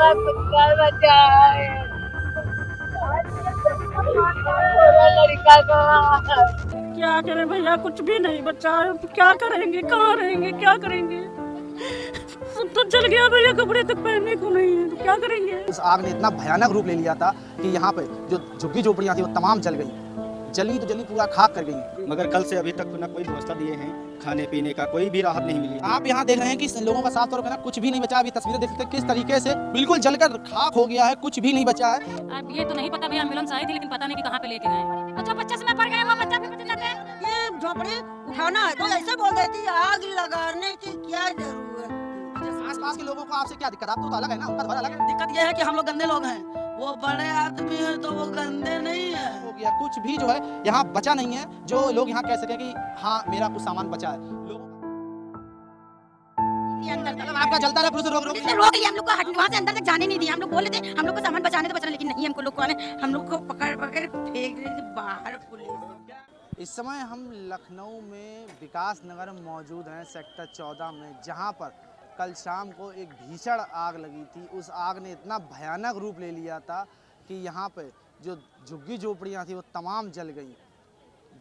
मेरा कुत्ता बचा है, मेरा लड़का को। क्या करें भैया, कुछ भी नहीं बचा है। क्या करेंगे, कहाँ रहेंगे, क्या करेंगे? सब तो चल गया भैया, कपड़े तक पहनने को नहीं है, तो क्या करेंगे? उस आग ने इतना भयानक रूप ले लिया था कि यहाँ पे जो झुग्गी झोपड़ियाँ थी वो तमाम जल गई, जली तो जली पूरा खाक कर गई। मगर कल से अभी तक ना कोई व्यवस्था दिए हैं, खाने पीने का कोई भी राहत नहीं मिली। आप यहाँ देख रहे हैं कि लोगों का साफ तौर पर ना कुछ भी नहीं बचा। अभी तस्वीरें देख सकते हैं किस तरीके से बिल्कुल जलकर खाक हो गया है, कुछ भी नहीं बचा है। अब ये तो नहीं पता भैया, एम्बुलेंस आई थी लेकिन पता नहीं कि कहाँ पे लेके गए। अच्छा बच्चा से मैं पड़ गया, बच्चा भी बच जाता है। ये झोपड़ी उठाना है तो ऐसे बोल देती, आग लगाने की क्या जरूरत? आसपास के लोगों को आपसे क्या दिक्कत? आप तो अलग है ना, उनका घर अलग है। दिक्कत ये है कि हम लोग गंदे लोग हैं, वो बड़े आदमी है तो वो गंदे नहीं है। हो गया कुछ भी जो है यहाँ बचा नहीं है, जो लोग यहाँ कह सके कि हाँ मेरा कुछ सामान बचा है। लोगों मतलब आपका जलता रहा, पुलिस रोक रोक लिया हम लोग को, वहाँ से अंदर तक जाने नहीं दिया। हम लोग बोले थे हम लोग को सामान बचाने तो बचाना, लेकिन नहीं, हमको लोग ने हम लोग को पकड़ पकड़ फेंक रही थी बाहर पुलिस। इस समय हम लखनऊ में विकास नगर में मौजूद हैं, सेक्टर 14 में, जहां पर कल शाम को एक भीषण आग लगी थी। उस आग ने इतना भयानक रूप ले लिया था कि यहाँ पे जो झुग्गी झोपड़ियाँ थी वो तमाम जल गई,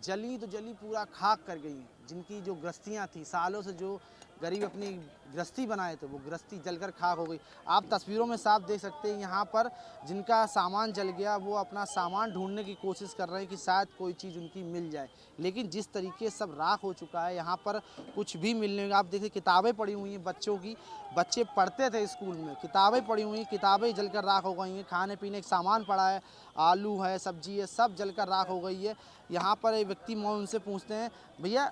जली तो जली पूरा खाक कर गई। जिनकी जो गृहस्थियाँ थी, सालों से जो गरीब अपनी गृहस्थी बनाए थे, वो गृहस्थी जलकर खाक हो गई। आप तस्वीरों में साफ देख सकते हैं यहाँ पर जिनका सामान जल गया वो अपना सामान ढूंढने की कोशिश कर रहे हैं कि शायद कोई चीज़ उनकी मिल जाए, लेकिन जिस तरीके सब राख हो चुका है यहाँ पर कुछ भी मिलने का। आप देखिए किताबें पड़ी हुई हैं बच्चों की, बच्चे पढ़ते थे स्कूल में, किताबें पड़ी हुई हैं, किताबें जलकर राख हो गई हैं। खाने पीने का सामान पड़ा है, आलू है, सब्जी है, सब जलकर राख हो गई है। यहाँ पर एक व्यक्ति उनसे पूछते हैं, भैया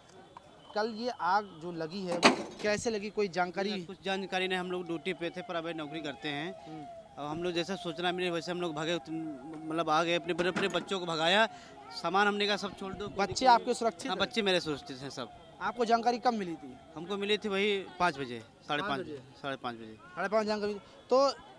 कल ये आग जो लगी है वो कैसे लगी, कोई जानकारी? कुछ जानकारी नहीं, हम लोग ड्यूटी पे थे, प्राइवेट नौकरी करते हैं। और हम लोग जैसा सूचना मिली वैसे हम लोग भागे, मतलब आ गए, अपने अपने बच्चों को भगाया, सामान हमने कहा सब छोड़ दो। बच्चे आपके सुरक्षित? हाँ, बच्चे मेरे सुरक्षित हैं सब। आपको जानकारी कब मिली थी? हमको मिली थी वही 5 बजे, साढ़े पाँच बजे। 5:30 जानकारी। तो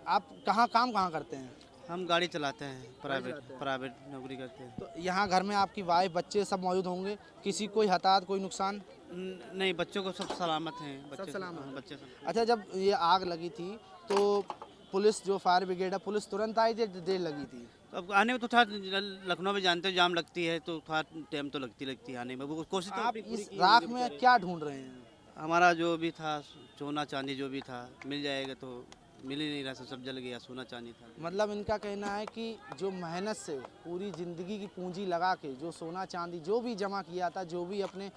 आप काम कहाँ करते हैं? हम गाड़ी चलाते हैं, प्राइवेट नौकरी करते हैं। तो यहाँ घर में आपकी वाइफ बच्चे सब मौजूद होंगे, किसी कोई हताहत कोई नुकसान? नहीं, बच्चों को सब सलामत हैं, बच्चे सलामत हैं। बच्चे सब। अच्छा, जब ये आग लगी थी तो पुलिस जो फायर ब्रिगेड है, पुलिस तुरंत आई थी, देर लगी थी? तो अब आने में तो था, लखनऊ में जानते हो जाम लगती है तो थोड़ा टाइम तो लगती है आने में। वो कोशिश तो आप अपनी पूरी इस की राख है। में क्या ढूंढ रहे हैं? हमारा जो भी था, सोना चांदी जो भी था मिल जाएगा, तो मिल ही नहीं रहा, सब जल गया, सोना चांदी था। मतलब इनका कहना है कि जो मेहनत से पूरी ज़िंदगी की पूंजी लगा के जो सोना चांदी जो भी जमा किया था, जो भी अपने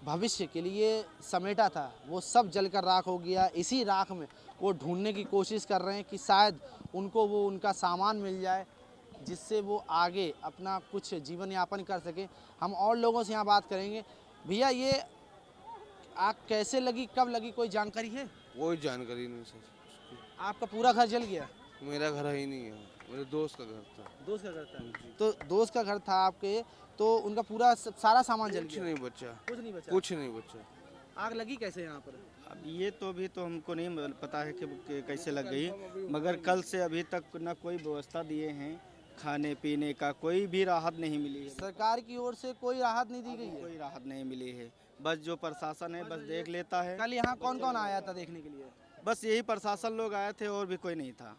भविष्य के लिए समेटा था, वो सब जलकर राख हो गया। इसी राख में वो ढूंढने की कोशिश कर रहे हैं कि शायद उनको वो उनका सामान मिल जाए, जिससे वो आगे अपना कुछ जीवन यापन कर सके। हम और लोगों से यहाँ बात करेंगे। भैया ये आग कैसे लगी, कब लगी, कोई जानकारी है? कोई जानकारी नहीं सर। आपका पूरा घर जल गया? मेरा घर ही नहीं है, मेरे दोस्त का घर था। दोस्त का घर था? तो दोस्त का घर था आपके, तो उनका पूरा सारा सामान जल कुछ गया? नहीं बचा, कुछ नहीं बचा? कुछ नहीं बचा। आग लगी कैसे यहाँ पर? अब ये तो अभी तो हमको नहीं पता है कि कैसे लग गई, मगर कल से अभी तक ना कोई व्यवस्था दिए हैं, खाने पीने का कोई भी राहत नहीं मिली है। सरकार की ओर से कोई राहत नहीं दी गई है? कोई राहत नहीं मिली है, बस जो प्रशासन है बस देख लेता है। कल यहाँ कौन कौन आया था देखने के लिए? बस यही प्रशासन लोग आए थे और भी कोई नहीं था।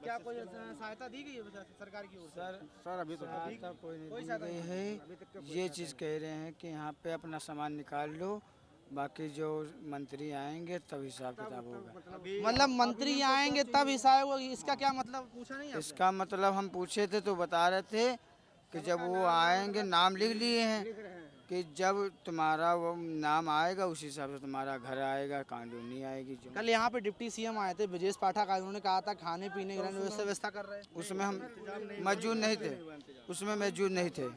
क्या कोई सहायता दी गई है सरकार की ओर से? सर अभी तो कोई नहीं दी गई है। ये चीज़ कह रहे हैं कि यहाँ पे अपना सामान निकाल लो, बाकी जो मंत्री आएंगे तब हिसाब किताब होगा। मतलब मंत्री आएंगे तब हिसाब होगा, इसका क्या मतलब पूछा नहीं आपने? इसका मतलब हम पूछे थे तो बता रहे थे कि जब वो आएंगे, नाम लिख लिए हैं कि जब तुम्हारा वो नाम आएगा उसी हिसाब से तुम्हारा घर आएगा, कॉलोनी आएगी। जो कल यहाँ पे डिप्टी सीएम आए थे ब्रजेश पाठक, उन्होंने कहा था खाने पीने की व्यवस्था कर रहे हैं। उसमें हम मौजूद नहीं थे, उसमें मौजूद नहीं थे।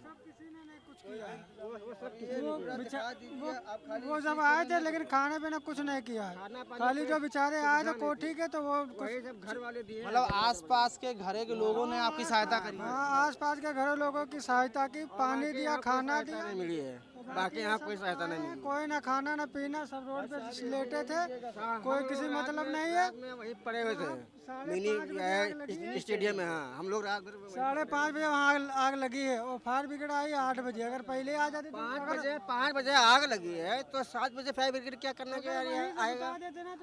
वो जब आए थे लेकिन खाने पीने कुछ नहीं किया, खाली जो बेचारे आए थे कोठी के, तो वो घर वाले दिए। मतलब आसपास के घरे के लोगों ने आपकी सहायता करी? हाँ, आसपास के घरों लोगों की सहायता की, पानी दिया, खाना दिया। मिली है, बाकी यहाँ कोई सहायता नहीं मिली। कोई ना खाना ना पीना, सब रोड पे लेटे थे, कोई किसी मतलब नहीं है। वहीं पड़े हुए थे मिनी स्टेडियम में। हाँ, हम लोग रात भर 5:30 बजे वहाँ आग लगी है और फायर ब्रिगेड आई 8 बजे। अगर पहले आ जाती तो 5 बजे आग लगी है तो 7 बजे फायर ब्रिगेड क्या करने के आएगा?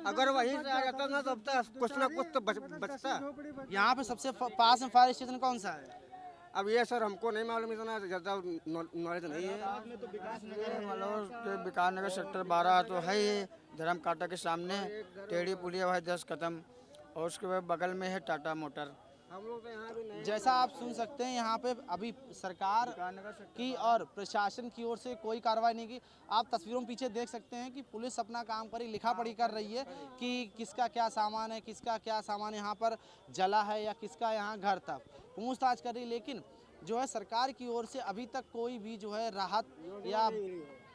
अगर वहीं से आ जाता ना तो अब तक कुछ ना कुछ तो बचता। यहाँ पे सबसे पास में फायर स्टेशन कौन सा है? अब ये सर हमको नहीं मालूम, इतना ज़्यादा नॉलेज नहीं है। विकास नगर सेक्टर 12 तो है ही, धर्म कांटा के सामने टेढ़ी पुलिया है 10 कदम, और उसके बाद बगल में है टाटा मोटर। हम लोग तो यहाँ भी नहीं। जैसा आप सुन सकते हैं यहाँ पे अभी सरकार की और प्रशासन की ओर से कोई कार्रवाई नहीं की। आप तस्वीरों में पीछे देख सकते हैं कि पुलिस अपना काम कर रही, लिखा पढ़ी कर रही है कि किसका क्या सामान है, किसका क्या सामान यहाँ पर जला है या किसका यहाँ घर था, पूछताछ कर रही। लेकिन जो है सरकार की ओर से अभी तक कोई भी जो है राहत या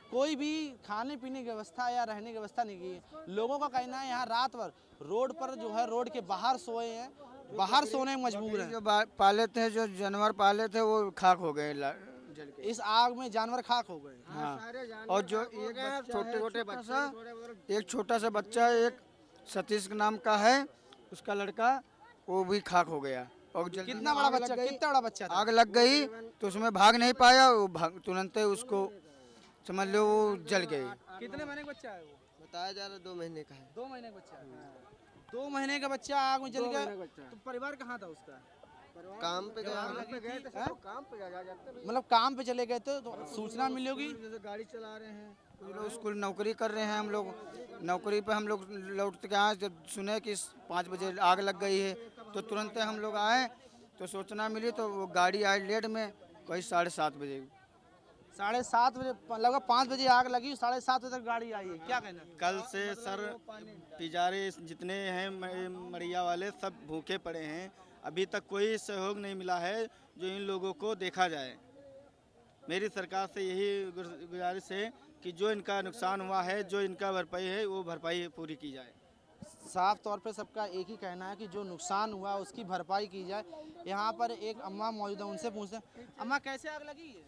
कोई भी खाने पीने की व्यवस्था या रहने की व्यवस्था नहीं की है। लोगों का कहना है यहाँ रात भर रोड पर जो है रोड के बाहर सोए हैं, बाहर सोने में मजबूर हैं। जो पाले थे, जो जानवर पाले थे वो खाक हो गए जल के। इस आग में जानवर खाक हो गए। हाँ, और जो एक छोटे बच्चा, एक छोटा सा बच्चा, एक सतीश के नाम का है, उसका लड़का, वो भी खाक हो गया। और कितना बड़ा बच्चा, कितना बड़ा बच्चा था? आग लग गई तो उसमें भाग नहीं पाया, वो तुरंत उसको समझ लो वो जल गई। कितने महीने का बच्चा है वो? बताया जा रहा 2 महीने का है। 2 महीने का बच्चा है। 2 महीने का बच्चा आग में जल गया। तो परिवार कहाँ था उसका? काम पे गया, मतलब काम पे चले गए थे तो सूचना मिली होगी। गाड़ी चला रहे हैं, कुछ लोग स्कूल नौकरी कर रहे हैं, हम लोग नौकरी पे हम लोग लौट के आए, जब सुने कि 5 बजे आग लग गई है तो तुरंत हम लोग आए तो सूचना मिली तो वो गाड़ी आई लेट में, कहीं 7:30 बजे। 7:30 बजे, लगभग 5 बजे आग लगी, 7:30 बजे तक गाड़ी आई है। क्या कहना? कल से सर पिजारे जितने हैं मड़िया वाले सब भूखे पड़े हैं, अभी तक कोई सहयोग नहीं मिला है जो इन लोगों को देखा जाए। मेरी सरकार से यही गुजारिश है कि जो इनका नुकसान हुआ है, जो इनका भरपाई है, वो भरपाई पूरी की जाए। साफ तौर पे सबका एक ही कहना है कि जो नुकसान हुआ उसकी भरपाई की जाए। यहाँ पर एक अम्मा मौजूद है, उनसे पूछते हैं। अम्मा कैसे आग लगी है?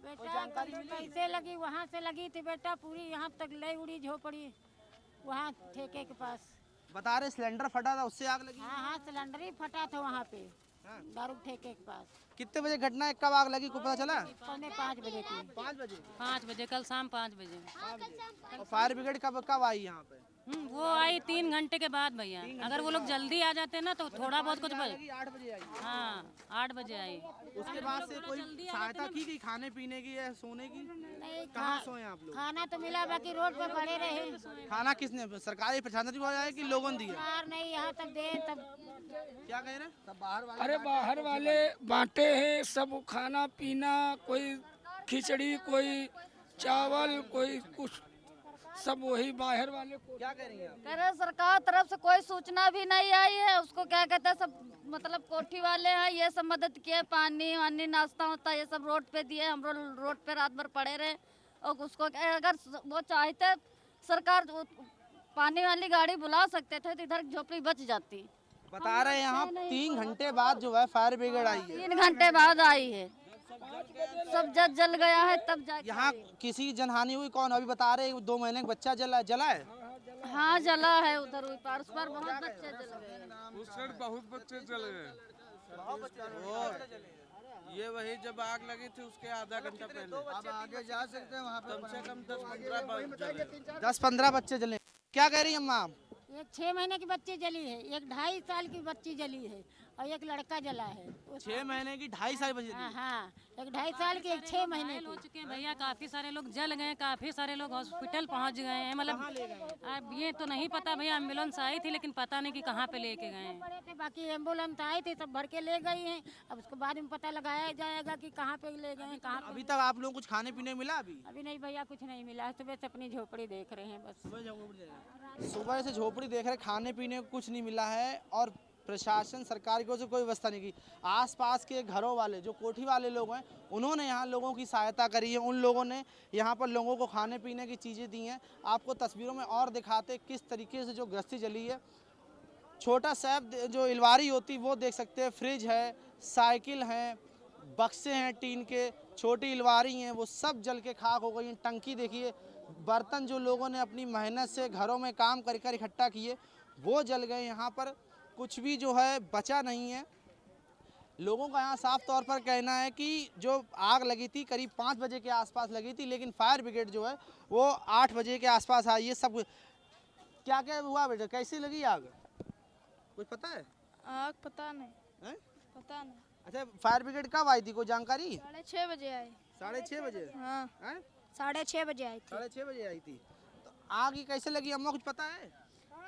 बेटा कैसे लगी? वहाँ से लगी थी बेटा, पूरी यहाँ तक ले उड़ी झोपड़ी, वहाँ ठेके के पास। बता रहे सिलेंडर फटा था, उससे आग लगी? हाँ, सिलेंडर ही फटा था वहाँ पे, दारू ठेके के पास। कितने बजे घटना है, कब आग लगी को पता चला? 5 बजे की। 5 बजे, कल शाम 5 बजे। और फायर ब्रिगेड कब आई यहाँ पे? वो आई 3 घंटे के बाद भैया। अगर वो लोग जल्दी आ जाते ना तो थोड़ा बहुत कुछ 8 बजे आई। हाँ 8 बजे आई। उसके बाद से कोई सहायता की गई खाने पीने की या सोने की? कहाँ सोए आप लोग? खाना तो मिला, बाकी रोड पे पड़े रहे। खाना किसने, सरकारी प्रशासन को आया है कि लोगों ने दिया? सरकार नहीं, यहाँ तक दे तब। क्या कह रहे हैं? सब बाहर वाले? अरे बाहर वाले बांटे हैं सब, खाना पीना, कोई खिचड़ी, कोई चावल, कोई कुछ, सब वही बाहर वाले को। क्या कह रही हैं आप? कह रहे सरकार तरफ से कोई सूचना भी नहीं आई है, उसको क्या कहते हैं सब, मतलब कोठी वाले हैं ये सब मदद किए, पानी वानी नाश्ता होता ये सब रोड पे दिए, हम रोड पे रात भर पड़े रहे। और उसको अगर वो चाहते सरकार पानी वाली गाड़ी बुला सकते थे तो इधर झोपड़ी बच जाती। बता रहे हैं यहाँ 3 घंटे बाद जो है फायर ब्रिगेड आई है। 3 घंटे बाद आई है, सब जल गया है तब जाके। यहाँ किसी जनहानि हुई? कौन अभी बता रहे हैं 2 महीने का बच्चा जला है? हाँ जला है, उधर उस पर बहुत बच्चे जल गए। उस साइड बहुत बच्चे जल गए। ये वही जब आग लगी थी उसके आधा घंटा पहले। अब आगे जा सकते हैं वहाँ पे, कम से कम 10-15 10-15 बच्चे जले। क्या कह रही हैं अम्मा? एक 6 महीने की बच्ची जली है, एक 2.5 साल की बच्ची जली है और एक लड़का जला है। 6 महीने की 2.5 साल बच्ची? हाँ, एक 2.5 साल की, एक 6 महीने हो की। चुके हैं भैया, काफी सारे लोग जल गए, काफी सारे लोग हॉस्पिटल पहुंच गए हैं। मतलब अब ये तो नहीं पता भैया, एम्बुलेंस आई थी लेकिन पता नहीं कि कहाँ पे लेके गए हैं। पड़े थे, बाकी एम्बुलेंस आई थी सब भर के ले गई हैं। अब उसके बाद में पता लगाया जाएगा कि कहाँ पे ले गए हैं, कहाँ पे। अभी तक आप लोगों को कुछ खाने पीने मिला? अभी नहीं भैया, कुछ नहीं मिला। सुबह से अपनी झोपड़ी देख रहे हैं बस। सुबह से झोपड़ी देख रहे, खाने पीने को कुछ नहीं मिला है और प्रशासन सरकार की ओर से कोई व्यवस्था नहीं की। आसपास के घरों वाले जो कोठी वाले लोग हैं उन्होंने यहाँ लोगों की सहायता करी है, उन लोगों ने यहाँ पर लोगों को खाने पीने की चीज़ें दी हैं। आपको तस्वीरों में और दिखाते किस तरीके से जो गृहस्थी जली है। छोटा सैब जो इलवारी होती वो देख सकते हैं, फ्रिज है, साइकिल हैं, बक्से हैं टीन के, छोटी इलवारी हैं, वो सब जल के खाक हो गई हैं। टंकी देखिए, बर्तन जो लोगों ने अपनी मेहनत से घरों में काम कर कर इकट्ठा किए वो जल गए। यहाँ पर कुछ भी जो है बचा नहीं है। लोगों का यहाँ साफ तौर पर कहना है कि जो आग लगी थी करीब 5 बजे के आसपास लगी थी, लेकिन फायर ब्रिगेड जो है वो 8 बजे के आसपास आई है। सब क्या क्या हुआ बेटा, कैसी लगी आग, कुछ पता है? आग पता नहीं है? पता नहीं। अच्छा, फायर ब्रिगेड कब आई थी, कोई जानकारी? 6:30 बजे आई। 6:30 बजे? हाँ, हैं? 6:30 बजे आई थी। 6:30 बजे आई थी। तो आग ही कैसे लगी, अम्मा कुछ पता है?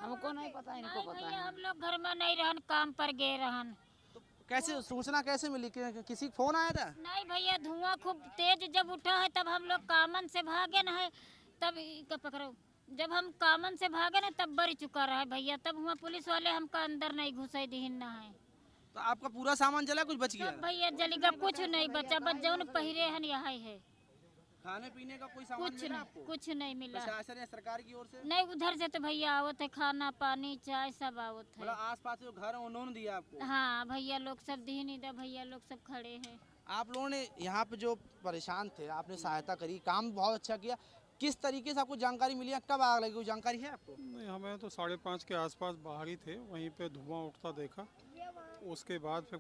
हमको नहीं पता, इनको पता है। हम लोग घर में नहीं रहन, काम पर गए रहन। कैसे सूचना कैसे मिली, किसी का फोन आया था? नहीं भैया, धुआं खूब तेज जब उठा है तब हम लोग कामन से भागे ना है, तब पकड़ो, जब हम कामन से भागे ना तब बड़ी चुका रहा है भैया, तब हुआ पुलिस वाले हमका अंदर नहीं घुसे दीन ना है। तो आपका पूरा सामान जला, कुछ बच गया? भैया जलीगा, कुछ नहीं बचा, बस जौन पहिरे हन यहाँ है। खाने पीने का कोई सामान मिला आपको? कुछ नहीं मिला। प्रशासन या सरकार की ओर से? नहीं, उधर से तो भैया आवत है, खाना पानी चाय सब आवत है। मतलब आसपास जो घर है उन्होंने दिया आपको? हाँ भैया लोग सब दी नहीं दे, भैया लोग सब खड़े हैं। आप लोगों ने यहाँ पे जो परेशान थे, आपने सहायता करी, काम बहुत अच्छा किया। किस तरीके से आपको जानकारी मिली, कब आग लगी, कोई जानकारी है आपको? नहीं, हमें तो 5:30 के आसपास बाहर ही थे, वहीं पे धुआं उठता देखा, उसके बाद फिर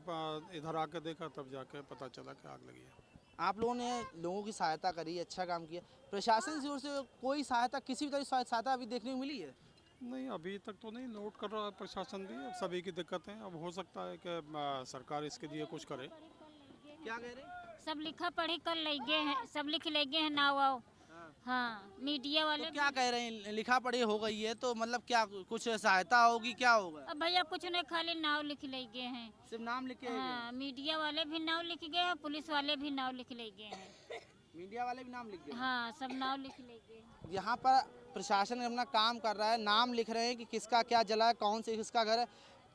इधर आके देखा, तब जाके पता चला कि आग लगी है। आप लोगों ने लोगों की सहायता करी, अच्छा काम किया। प्रशासन की ओर से कोई सहायता, किसी भी तरह की सहायता अभी देखने को मिली है? नहीं, अभी तक तो नहीं नोट कर रहा है प्रशासन भी, अब सभी की दिक्कतें, अब हो सकता है कि सरकार इसके लिए कुछ करे। क्या कह रहे? सब लिखा पढ़ी कर ले गए हैं, सब लिख ले गए हैं नाव आओ। हाँ, मीडिया वाले तो क्या कह रहे हैं, लिखा पढ़ी हो गई है तो मतलब क्या कुछ सहायता होगी, क्या होगा? अब भैया कुछ नहीं, खाली नाव लिख ले गए हैं, सिर्फ नाम लिख के? हाँ, मीडिया वाले भी नाव लिख गए हैं, पुलिस वाले भी नाव लिख ले गए हैं। मीडिया वाले भी नाम लिख गए? हाँ, सब नाव लिख ले गए हैं। यहाँ पर प्रशासन अपना काम कर रहा है, नाम लिख रहे हैं कि किसका क्या जला है, कौन से किसका घर है।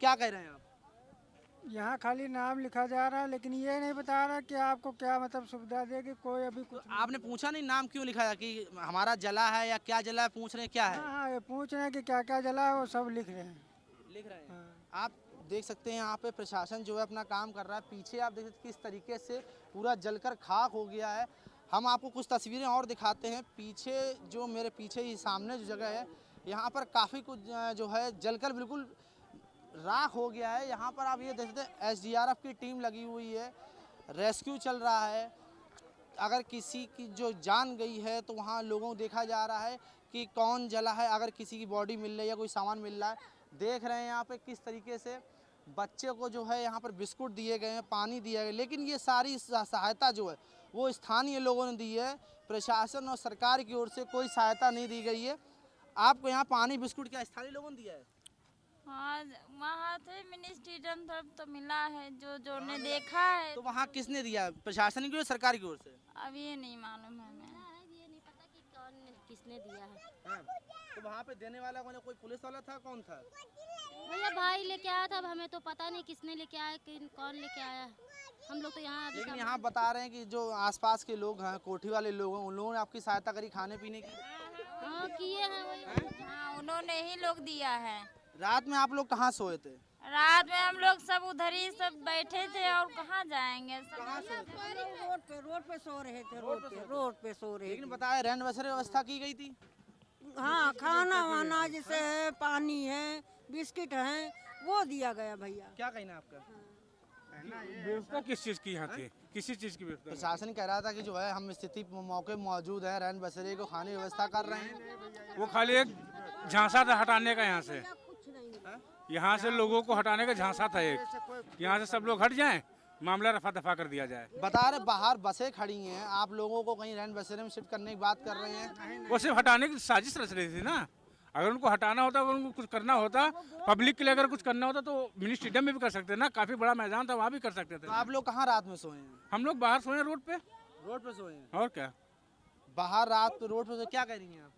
क्या कह रहे हैं आप? यहाँ खाली नाम लिखा जा रहा है, लेकिन ये नहीं बता रहा कि आपको क्या मतलब सुविधा देगी कोई, अभी कुछ तो आपने पूछा नहीं नाम क्यों लिखा है, कि हमारा जला है या क्या जला है, पूछ रहे हैं क्या है? हाँ, ये पूछ रहे हैं कि क्या क्या जला है, वो सब लिख रहे हैं। लिख रहे हैं। आप देख सकते हैं यहाँ पे प्रशासन जो है अपना काम कर रहा है। पीछे आप देख सकते हैं किस तरीके से पूरा जलकर खाक हो गया है। हम आपको कुछ तस्वीरें और दिखाते हैं। पीछे जो मेरे पीछे ही सामने जो जगह है, यहाँ पर काफ़ी कुछ जो है जलकर बिल्कुल राख हो गया है। यहाँ पर आप ये देख सकते हैं SDRF की टीम लगी हुई है, रेस्क्यू चल रहा है। अगर किसी की जो जान गई है तो वहाँ लोगों को देखा जा रहा है कि कौन जला है, अगर किसी की बॉडी मिल रही है या कोई सामान मिल रहा है। देख रहे हैं यहाँ पे किस तरीके से बच्चे को जो है यहाँ पर बिस्कुट दिए गए हैं, पानी दिया गया, लेकिन ये सारी सहायता जो है वो स्थानीय लोगों ने दी है। प्रशासन और सरकार की ओर से कोई सहायता नहीं दी गई है। आपको यहाँ पानी बिस्कुट क्या स्थानीय लोगों ने दिया है? हाँ, वहाँ थे मिनिस्ट्री तरफ तो मिला है, जो ने देखा है। तो वहाँ किसने दिया, प्रशासन की ओर सरकार की ओर से? अब ये नहीं मालूम है, मैं ये नहीं पता कि कौन किसने दिया है। हाँ। तो वहाँ पे देने वाला कोई पुलिस वाला था, कौन था? भैया भाई लेके आया था, अब हमें तो पता नहीं किसने लेके आया, कौन लेके आया। हम लोग तो यहाँ, लेकिन यहाँ बता रहे हैं कि जो आसपास के लोग हैं, कोठी वाले लोग हैं, उन लोगों ने आपकी सहायता करी खाने पीने की? हाँ किए हैं, हाँ, उन्होंने ही लोग दिया है। रात में आप लोग कहाँ सोए थे? रात में हम लोग सब उधर ही सब बैठे थे, और कहाँ जाएंगे, कहाँ सोए थे? रोड पे सो रहे थे, रोड पे सो रहे। लेकिन बताया रहने बसेरे व्यवस्था की गई थी? हाँ, खाना वाना जैसे है, पानी है, बिस्किट है, वो दिया गया भैया। क्या कहना है आपका? व्यवस्था किस चीज़ की यहाँ थी, किसी चीज़ की व्यवस्था? प्रशासन कह रहा था कि जो है हम स्थिति मौके मौजूद हैं, रहन बसेरे को खाने की व्यवस्था कर रहे हैं। वो खाली एक झांसा था हटाने का, यहाँ से लोगों को हटाने का झांसा था एक, यहाँ से सब लोग हट जाएं, मामला रफा दफा कर दिया जाए। बता रहे बाहर बसें खड़ी हैं, आप लोगों को कहीं रहन बसेरे में शिफ्ट करने की बात कर रहे हैं। वो सिर्फ हटाने की साजिश रच रही थी ना। अगर उनको हटाना होता, अगर उनको कुछ करना होता, पब्लिक के लिए अगर कुछ करना होता तो मिनी स्टेडियम में भी कर सकते ना, काफी बड़ा मैदान था, वहाँ भी कर सकते थे। तो आप लोग कहाँ रात में सोए हैं? हम लोग बाहर सोए रोड पे। रोड पे सोए हैं? और क्या, बाहर रात पे रोड पे क्या कह रही हैं आप?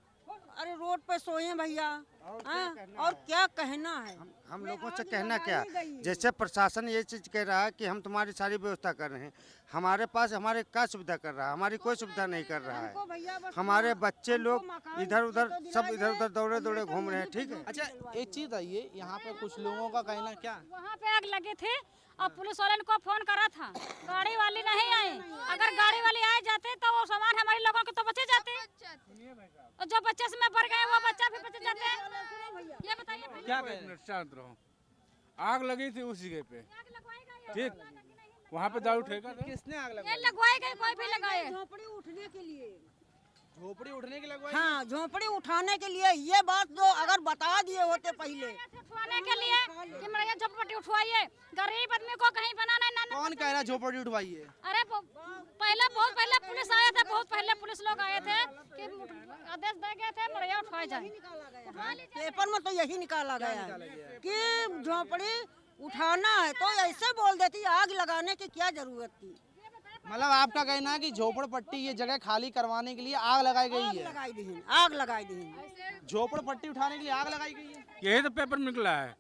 अरे रोड पे सोए भैया, और क्या कहना है? हम लोगों से कहना क्या, जैसे प्रशासन ये चीज़ कह रहा है कि हम तुम्हारी सारी व्यवस्था कर रहे हैं, हमारे पास हमारे क्या सुविधा कर रहा है? हमारी कोई सुविधा नहीं कर रहा है। हमारे बच्चे लोग इधर उधर सब इधर उधर दौड़े दौड़े घूम रहे हैं। ठीक है। अच्छा, एक चीज है, ये यहाँ पे कुछ लोगों का कहना क्या, वहाँ पे आग लगे थे और पुलिस वाले को फोन करा था, गाड़ी वाले नहीं आए। अगर गाड़ी वाले आए जाते तो वो सामान हमारे लोगों के तो बचे जाते, और जो बच्चे से में पड़ गए वो बच्चा भी बच जाते। ये बताइए क्या शांत रहो। आग लगी थी उस जगह पे, ठीक, वहाँ पे दारू ठेका था। किसने आग ये लगाई? लगवाए गए, कोई भी लगाए। झोपड़ी उठने के लिए। झोपड़ी उठने की लगवाई? हाँ, झोपड़ी उठाने के लिए। ये बात जो अगर बता दिए होते पहले। उठवाने के लिए कि मड़ैया झोपड़ी उठवाइए, गरीब आदमी को कहीं बनाना ना। कौन कह रहा झोपड़ी उठवाइए? अरे बहुत पहले पुलिस आया था, बहुत पहले पुलिस लोग आए थे कि आदेश दे गए थे मड़ैया उठवाए जाए। पेपर में तो यही निकाला गया है कि झोपड़ी उठाना है तो ऐसे बोल देती, आग लगाने की क्या जरूरत थी। मतलब आपका कहना है कि झोपड़पट्टी ये जगह खाली करवाने के लिए आग लगाई गई है? आग लगाई दी। झोपड़पट्टी उठाने के लिए आग लगाई गई है? यही तो पेपर में निकला है,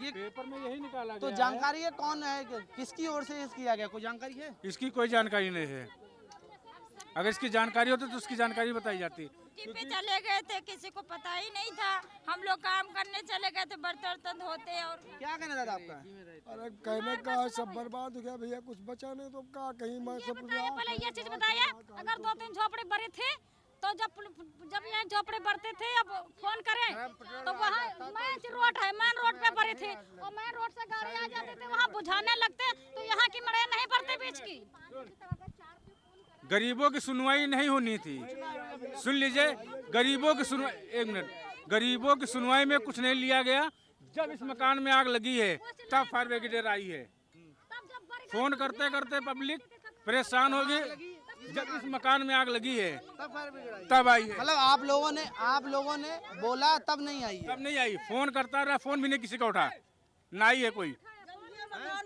ये पेपर में यही निकाला तो गया जानकारी है कौन है, किसकी ओर से इस किया गया, कोई जानकारी है? इसकी कोई जानकारी नहीं है। अगर इसकी जानकारी होती तो उसकी जानकारी बताई जाती। पे चले गए थे, किसी को पता ही नहीं था। हम लोग काम करने चले गए थे, बर्तन धोते। और क्या कहना दादा आपका? अरे कहने का सब बर्बाद हो गया भैया, कुछ बचा नहीं तो का कहीं मैं सब पहले ये चीज बताया, अगर 2-3 झोपड़ी बड़ी थी तो जब ये झोपड़ी बढ़ते थे, अब फोन करें तो वहाँ मेन रोड है, मेन रोड पे बड़ी थी और मेन रोड से गाड़ी आ जाते थे, वहाँ बुझाने लगते तो यहाँ की मड़ैया नहीं बढ़ते बीच की। गरीबों की सुनवाई नहीं होनी थी। सुन लीजिए, गरीबों की सुनवाई, 1 मिनट, गरीबों की सुनवाई में कुछ नहीं लिया गया। जब इस मकान में आग लगी है तब फायर ब्रिगेड आई है। फोन करते करते पब्लिक परेशान हो गई। जब इस मकान में आग लगी है तब आई है। मतलब आप लोगों ने बोला तब नहीं आई है? तब नहीं आई। फोन करता रहा, फोन भी नहीं किसी का उठा, ना आई है कोई।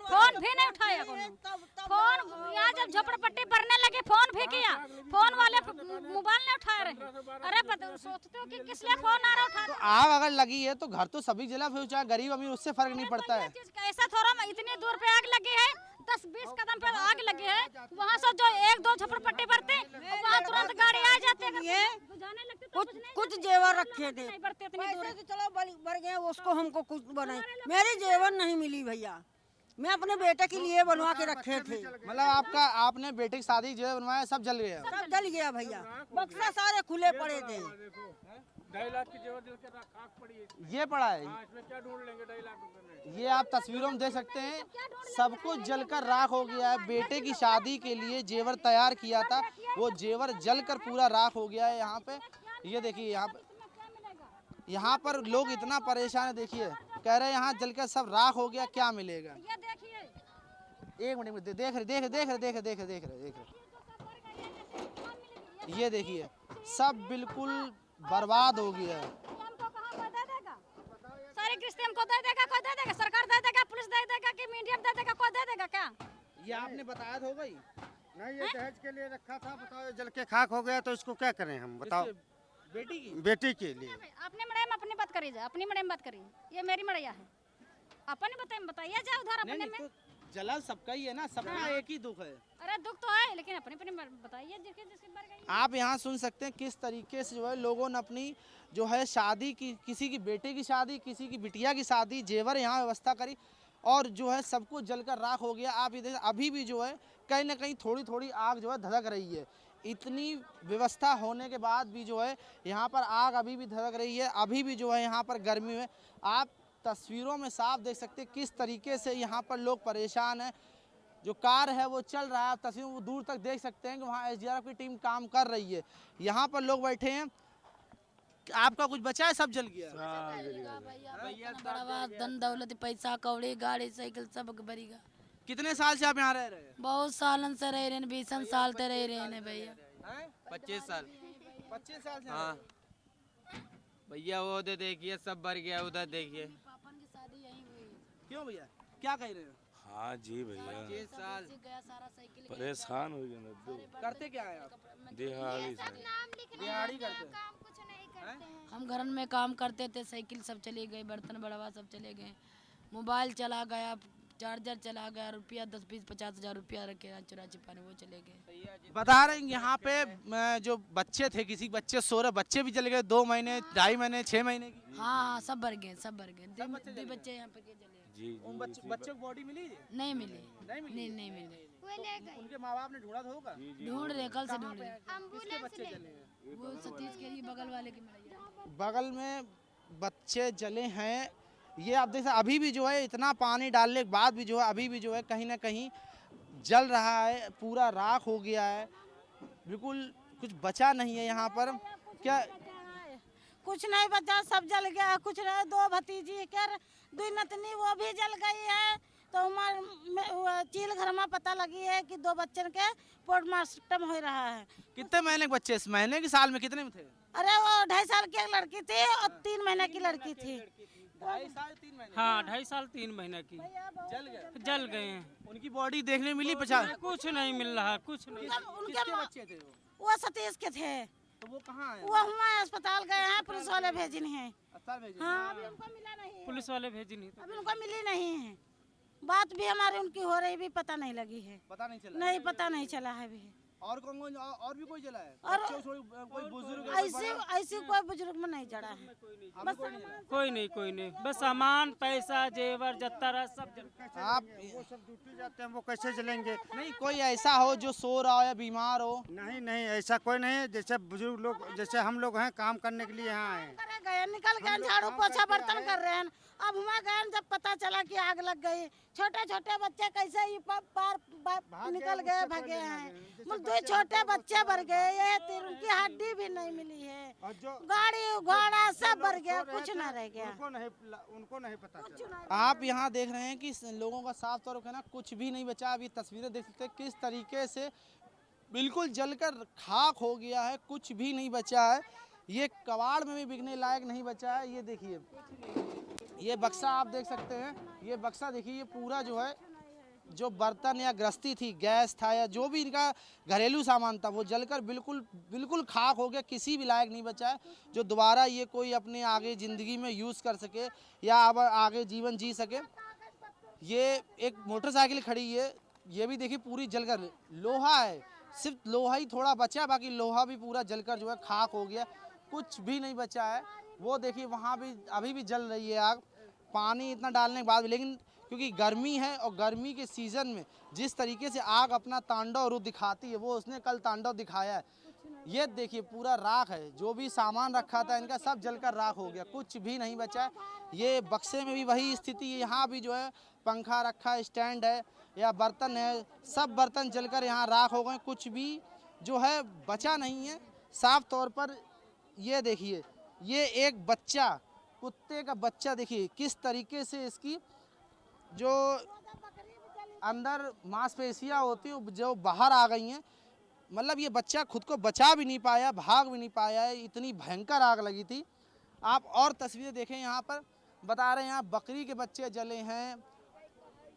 फोन भी नहीं उठाया फोन। यहाँ जब झोपड़पट्टी भरने लगे फोन भी किया, फोन वाले मोबाइल नहीं उठा रहे। अरे सोचते हो कि किस लिए फोन आ रहा उठा? तो आग अगर लगी है तो घर तो सभी जला, फिर चाहे गरीब अमीर उससे फर्क नहीं पड़ता है। ऐसा थोड़ा इतनी दूर पे आग लगी है, 10-20 कदम पे आग लगी है, वहाँ से जो 1-2 झोपड़पट्टी भरते वहाँ तुरंत गाड़ी आ जाती है। कुछ जेवर रखे थे, चलो बढ़ गए, उसको हमको कुछ बनाए। मेरी जेवर नहीं मिली भैया, मैं अपने बेटे के लिए बनवा के रखे थे। मतलब आपने बेटे की शादी जो बनवाया सब जल गया? सब जल गया भैया, बक्सा सारे खुले पड़े थे। 2.5 लाख की जेवर जल के खाक पड़ी है। ये पड़ा है? इसमें क्या ढूंढ लेंगे 2.5 लाख रुपए में? ये आप तस्वीरों में देख सकते हैं, सब कुछ जलकर राख हो गया है। बेटे की शादी के लिए जेवर तैयार किया था, वो जेवर जलकर पूरा राख हो गया है। यहाँ पे ये देखिए, यहाँ पर लोग इतना परेशान है। देखिए, कह रहे हैं यहाँ जलकर सब राख हो गया, क्या मिलेगा? एक मिनट देख रहे। ये देखिए, सब बिल्कुल बर्बाद हो गया है। सारी किस्तें हमको दे देगा, कोई दे देगा, सरकार दे देगा, पुलिस दे देगा कि मीडिया दे देगा, कोई दे देगा क्या? ये आपने बताया तो होगा ही नहीं, ये दहेज के लिए रखा था। बताओ, जल के खाक हो गया तो इसको क्या करें हम? बताओ। बेटी के लिए। अपनी मड़ैया में अपनी बात करिए, अपनी मड़ैया में बात करिए। ये मेरी मड़ैया है, अपनी बताइए जाए उधर अपने में। जला सबका ही है ना, सबका एक ही दुख है। अरे दुख तो है, लेकिन अपनी बताइए जिसकी मर गई। आप यहाँ सुन सकते हैं किस तरीके से जो है लोगों ने अपनी जो है शादी की, किसी की बेटे की शादी, किसी की बिटिया की शादी, जेवर यहाँ व्यवस्था करी और जो है सब कुछ जलकर राख हो गया। आप इधर अभी भी जो है कहीं ना कहीं थोड़ी थोड़ी आग जो है धधक रही है। इतनी व्यवस्था होने के बाद भी जो है यहाँ पर आग अभी भी धधक रही है। अभी भी जो है यहाँ पर गर्मी में आप तस्वीरों में साफ देख सकते हैं किस तरीके से यहाँ पर लोग परेशान हैं। जो कार है वो चल रहा है, तस्वीर वो दूर तक देख सकते हैं कि वहाँ एसडीआरएफ की टीम काम कर रही है। यहाँ पर लोग बैठे हैं। आपका कुछ बचा है? सब जल गया? बड़ा धन दौलत, पैसा कौड़ी, गाड़ी, साइकिल सब बरीगा। कितने साल से आप यहाँ रह रहे हैं? बहुत सालन से रह रहे हैं, 20 साल से रह रहे हैं भैया। 25 साल। 25 साल से? हाँ भैया, वो उधर देखिए सब भर गया, उधर देखिए। क्यों भैया, क्या कह रहे हो? हाँ जी भैया, 25 साल परेशान हो गए। करते क्या है आप? दिहाड़ी करते हैं? हम घर में काम करते थे, साइकिल सब चले गए, बर्तन बड़वा सब चले गए, मोबाइल चला गया, चार्जर चला गया, रुपया 10-20-50 हज़ार रुपया रखे चुरा छिपाने, वो चले गए। बता रहे हैं यहाँ पे जो बच्चे थे, किसी बच्चे सो रहे, बच्चे भी चले गए 2 महीने, 2.5 महीने, 6 महीने की। हाँ, सब भर गए, सब भर गए। 2 बच्चे यहाँ पे चले गए। बच्चों को बॉडी मिली? नहीं मिली, नहीं मिली। उनके माँ बाप ने ढूंढा तो होगा? ढूंढ रहे, कल से ढूंढ रहे। किसके बच्चे जले हैं? वो सतीश के ही बगल वाले की मड़ैया। बगल में बच्चे जले हैं ये आप देख सकते अभी भी जो है इतना पानी डालने के बाद भी जो है अभी भी जो है कहीं ना कहीं जल रहा है, पूरा राख हो गया है, बिल्कुल कुछ बचा नहीं है यहाँ पर। क्या कुछ नहीं बचा, सब जल गया। कुछ नहीं, 2 भतीजी कर 2 नतनी वो भी जल गई है। तो हमारे चील घर में पता लगी है कि 2 बच्चन के पोस्टमार्टम हो रहा है। कितने महीने के बच्चे इस महीने के साल में कितने में थे? अरे वो 2.5 साल की एक लड़की थी और 3 महीने की लड़की थी। 2.5 साल 3 महीने? हाँ, 2.5 साल 3 महीने की जल गए हैं। उनकी बॉडी देखने मिली? 50 कुछ नहीं मिल रहा, कुछ नहीं। किसके बच्चे थे वो सतीश के थे। तो वो कहाँ है? वो हुआ अस्पताल गए हैं, पुलिस वाले भेजे हैं। हाँ, अभी उनको मिला नहीं। पुलिस वाले भेजी नहीं, अभी उनको मिली नहीं है। बात भी हमारी उनकी हो रही भी पता नहीं लगी है। पता नहीं चला? नहीं, पता नहीं चला है अभी। और कौन और भी कोई जला है? और कोई बुजुर्ग? ऐसे कोई बुजुर्ग में नहीं जड़ा है। बस कोई नहीं। बस सामान, पैसा, जेवर, जत्ता सब जल। आप वो सब ड्यूटी जाते हैं, वो कैसे जलेंगे? नहीं, कोई ऐसा हो जो सो रहा हो या बीमार हो? नहीं, ऐसा कोई नहीं है। जैसे बुजुर्ग लोग, जैसे हम लोग हैं, काम करने के लिए यहाँ आए। गए, निकल गए, झाड़ू पोछा बर्तन कर रहे हैं। अब हुआ गए, जब पता चला कि आग लग गई, छोटे छोटे बच्चे कैसे ही पार निकल गए, भागे हैं। 2 छोटे बच्चे भर गए, ये उनकी हड्डी भी नहीं मिली है। गाड़ी घोड़ा सब भर गया, कुछ न रह गया। उनको नहीं पता चला। आप यहाँ देख रहे हैं कि लोगों का साफ तौर पर ना कुछ भी नहीं बचा। अभी तस्वीरें देख सकते हैं किस तरीके से बिल्कुल जलकर खाक हो गया है, कुछ भी नहीं बचा है। ये कबाड़ में भी बिकने लायक नहीं बचा है। ये देखिए, ये बक्सा आप देख सकते हैं, ये बक्सा देखिए, ये पूरा जो है जो बर्तन या गृहस्थी थी, गैस था या जो भी इनका घरेलू सामान था, वो जलकर बिल्कुल खाक हो गया, किसी भी लायक नहीं बचा है जो दोबारा ये कोई अपने आगे ज़िंदगी में यूज़ कर सके या अब आगे जीवन जी सके। ये एक मोटरसाइकिल खड़ी है, ये भी देखिए पूरी जलकर, लोहा है, सिर्फ लोहा ही थोड़ा बचा, बाकी लोहा भी पूरा जलकर जो है खाक हो गया, कुछ भी नहीं बचा है। वो देखिए वहाँ भी अभी भी जल रही है आग, पानी इतना डालने के बाद भी। लेकिन क्योंकि गर्मी है और गर्मी के सीज़न में जिस तरीके से आग अपना तांडव रूप दिखाती है, वो उसने कल तांडव दिखाया है। ये देखिए पूरा राख है, जो भी सामान रखा था इनका सब जलकर राख हो गया, कुछ भी नहीं बचा है। ये बक्से में भी वही स्थिति है, यहाँ भी जो है पंखा रखा है, स्टैंड है या बर्तन है, सब बर्तन जलकर यहाँ राख हो गए, कुछ भी जो है बचा नहीं है। साफ तौर पर ये देखिए, ये एक बच्चा, कुत्ते का बच्चा, देखिए किस तरीके से इसकी जो अंदर मांसपेशियाँ होती हैं जो बाहर आ गई हैं। मतलब ये बच्चा खुद को बचा भी नहीं पाया, भाग भी नहीं पाया है, इतनी भयंकर आग लगी थी। आप और तस्वीरें देखें, यहाँ पर बता रहे हैं, यहाँ बकरी के बच्चे जले हैं,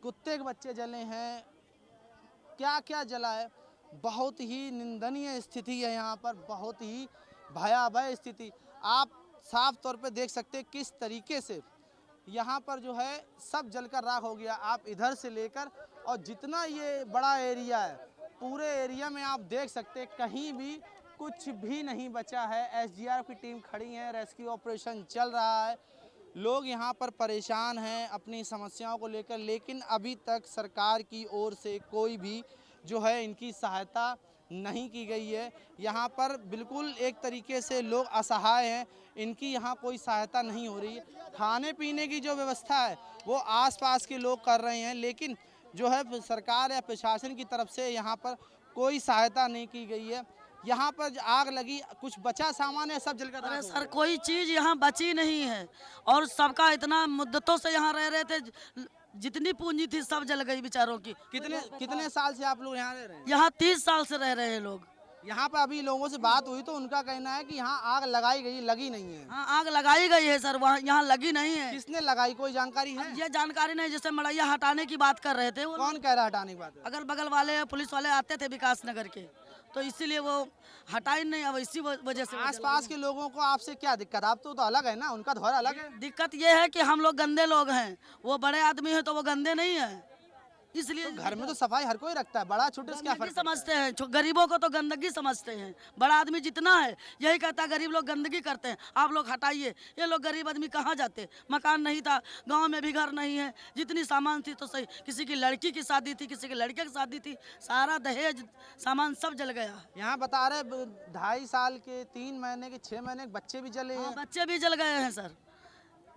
कुत्ते के बच्चे जले हैं, क्या क्या जला है। बहुत ही निंदनीय स्थिति है यहाँ पर, बहुत ही भयावह स्थिति। आप साफ तौर पे देख सकते हैं किस तरीके से यहाँ पर जो है सब जलकर राख हो गया। आप इधर से लेकर और जितना ये बड़ा एरिया है, पूरे एरिया में आप देख सकते हैं कहीं भी कुछ भी नहीं बचा है। एसडीआरएफ की टीम खड़ी है, रेस्क्यू ऑपरेशन चल रहा है, लोग यहाँ पर परेशान हैं अपनी समस्याओं को लेकर, लेकिन अभी तक सरकार की ओर से कोई भी जो है इनकी सहायता नहीं की गई है। यहाँ पर बिल्कुल एक तरीके से लोग असहाय हैं, इनकी यहाँ कोई सहायता नहीं हो रही है। खाने पीने की जो व्यवस्था है वो आसपास के लोग कर रहे हैं, लेकिन जो है सरकार या प्रशासन की तरफ से यहाँ पर कोई सहायता नहीं की गई है। यहाँ पर आग लगी, कुछ बचा सामान है सब जलकर। अरे सर, कोई चीज़ यहाँ बची नहीं है और सबका इतना मुद्दतों से यहाँ रह रहे थे, जितनी पूंजी थी सब जल गई बेचारों की। कितने साल से आप लोग यहाँ रह रहे हैं? यहाँ 30 साल से रह रहे हैं लोग। यहाँ पर अभी लोगों से बात हुई तो उनका कहना है कि यहाँ आग लगाई गई, लगी नहीं है। हाँ, आग लगाई गई है सर, वहाँ यहाँ लगी नहीं है। किसने लगाई, कोई जानकारी है? ये जानकारी नहीं, जैसे मड़ैया हटाने की बात कर रहे थे। कौन कह रहा है हटाने की बात? अगल बगल वाले पुलिस वाले आते थे विकास नगर के, तो इसीलिए वो हटाई नहीं। अब इसी वजह से आसपास के लोगों को आपसे क्या दिक्कत? आप तो अलग है ना, उनका घर अलग है। दिक्कत ये है कि हम लोग गंदे लोग हैं, वो बड़े आदमी है तो वो गंदे नहीं है, इसलिए घर में तो सफाई हर कोई रखता है, बड़ा छोटे से क्या फर्क समझते हैं। गरीबों को तो गंदगी समझते हैं, बड़ा आदमी जितना है यही कहता है गरीब लोग गंदगी करते हैं, आप लोग हटाइए। ये लोग गरीब आदमी कहाँ जाते? मकान नहीं था, गांव में भी घर नहीं है, जितनी सामान थी तो सही, किसी की लड़की की शादी थी, किसी के लड़के की शादी थी, सारा दहेज सामान सब जल गया। यहाँ बता रहे 2.5 साल के, 3 महीने के, 6 महीने के बच्चे भी जले हैं। बच्चे भी जल गए हैं सर,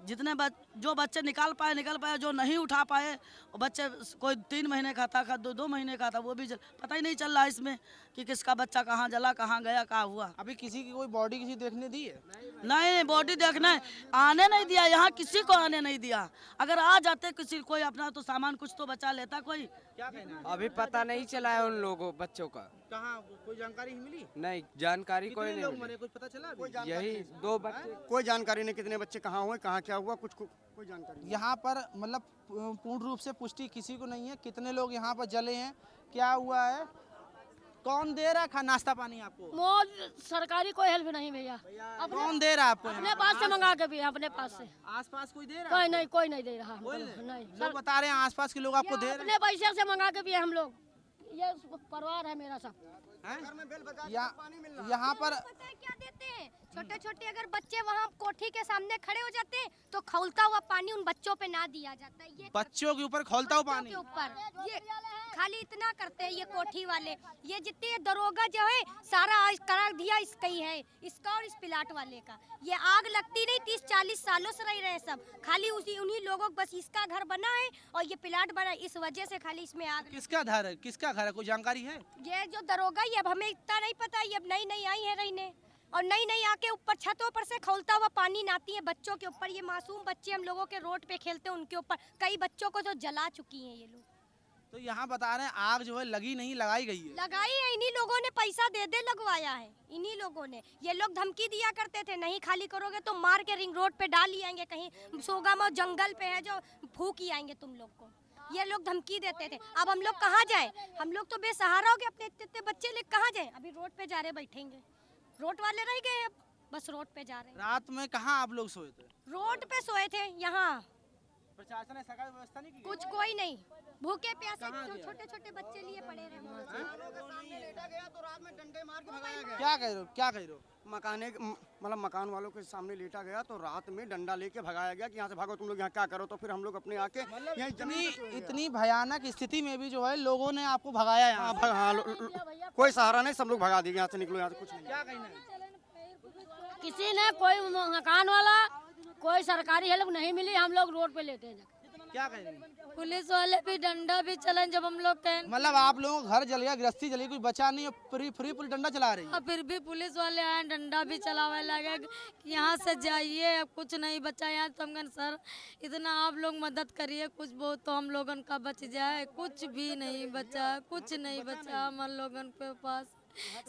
जितने जो बच्चे निकाल पाए, जो नहीं उठा पाए, बच्चे कोई 3 महीने का था, 2 महीने का था, वो भी पता ही नहीं चल रहा इसमें कि किसका बच्चा कहाँ जला, कहाँ गया, कहाँ हुआ। अभी किसी की कोई बॉडी किसी देखने दी है? नहीं, बॉडी देखना है, आने नहीं दिया, यहाँ किसी को आने नहीं दिया। अगर आ जाते किसी कोई अपना तो सामान कुछ तो बचा लेता कोई। क्या कहना है? अभी पता नहीं चला है उन लोगों बच्चों का। कहाँ कोई जानकारी नहीं मिली? नहीं जानकारी कोई कितने लोग नहीं मरे कुछ पता चला अभी? मिली। यही 2 बच्चे। कोई जानकारी नहीं, कितने बच्चे कहाँ हुए, कहाँ क्या हुआ, कुछ कोई जानकारी नहीं। यहाँ पर मतलब पूर्ण रूप से पुष्टि किसी को नहीं है, कितने लोग यहाँ पर जले हैं, क्या हुआ है, कौन दे रहा है नाश्ता पानी आपको? सरकारी कोई हेल्प नहीं भैया, कौन दे रहा है आपको? अपने पास से मंगा के भी, अपने पास से। आसपास कोई दे रहा है? कोई नहीं दे रहा। नहीं, लोग बता रहे हैं आसपास के लोग आपको दे रहे हैं। अपने पैसे से मंगा के भी हम लोग, ये परिवार है मेरा सब। यहाँ पर क्या देते हैं, छोटे छोटे अगर बच्चे वहाँ कोठी के सामने खड़े हो जाते हैं तो खौलता हुआ पानी उन बच्चों पे ना दिया जाता है। ये बच्चों के ऊपर खौलता हुआ पानी के ऊपर ये खाली इतना करते हैं ये कोठी वाले। ये जितने दरोगा जो है सारा आज करा दिया इसका ही है, इसका और इस प्लाट वाले का। ये आग लगती नहीं, 30-40 सालों से रह रहे सब, खाली उन्हीं लोगों बस इसका घर बना है और ये प्लाट बना है, इस वजह से खाली इसमें आग। किसका घर है, किसका घर है, कोई जानकारी है? ये जो दरोगा ये अब हमें इतना नहीं पता, ये अब नई आई है रहने और नई आके ऊपर छतों पर से खौलता हुआ पानी नाती है बच्चों के ऊपर। ये मासूम बच्चे हम लोगों के रोड पे खेलते हैं, उनके ऊपर कई बच्चों को तो जला चुकी हैं ये लोग। तो यहाँ बता रहे हैं आग जो है लगी नहीं, लगाई गई है। लगाई है, इन्हीं लोगों ने पैसा दे लगवाया है, इन्हीं लोगों ने। ये लोग धमकी दिया करते थे, नहीं खाली करोगे तो मार के रिंग रोड पे डाल ही आएंगे, कहीं सोगामा जंगल पे है जो फूक ही आएंगे तुम लोग को। ये लोग धमकी देते थे। अब हम लोग कहाँ जाए, हम लोग तो बेसहारा हो गए, अपने इतने बच्चे लेकर कहाँ जाए। अभी रोड पे जा रहे बैठेंगे, रोड वाले रह गए, अब बस रोड पे जा रहे हैं। रात में कहाँ आप लोग सोए थे? रोड पे सोए थे। यहाँ प्रशासन ने सरकार व्यवस्था नहीं की? कुछ कोई नहीं, भूखे प्यासे छोटे छोटे बच्चे लिए पड़े रहे। क्या कह रहे हो? मकान वालों के सामने लेटा गया तो रात में डंडा लेके भगाया गया कि यहाँ से भागो तुम लोग, यहाँ क्या करो। तो फिर हम लोग अपने आके इतनी भयानक स्थिति में भी जो है लोगों ने आपको भगाया यहाँ? कोई सहारा नहीं, सब लोग भगा दिए, यहाँ से निकलो, यहाँ से कुछ नहीं। क्या कहना है? किसी ने कोई मकान वाला कोई सरकारी हेल्प नहीं मिली, हम लोग रोड पे लेटे हैं। क्या कह रहे हैं? पुलिस वाले भी डंडा भी चलन, जब हम लोग कहें मतलब आप लोगों का घर जल गया, गृहस्थी जली, कुछ बचा नहीं, फ्री पुलिस डंडा चला रही है। फिर भी पुलिस वाले आए, डंडा भी चलावे लगे, यहाँ से जाइए, अब कुछ नहीं बचा यहाँ। तो हम सर इतना आप लोग मदद करिए, कुछ बहुत तो हम लोगन का बच जाए। कुछ भी नहीं बचा, कुछ नहीं बचा हम लोगन के पास।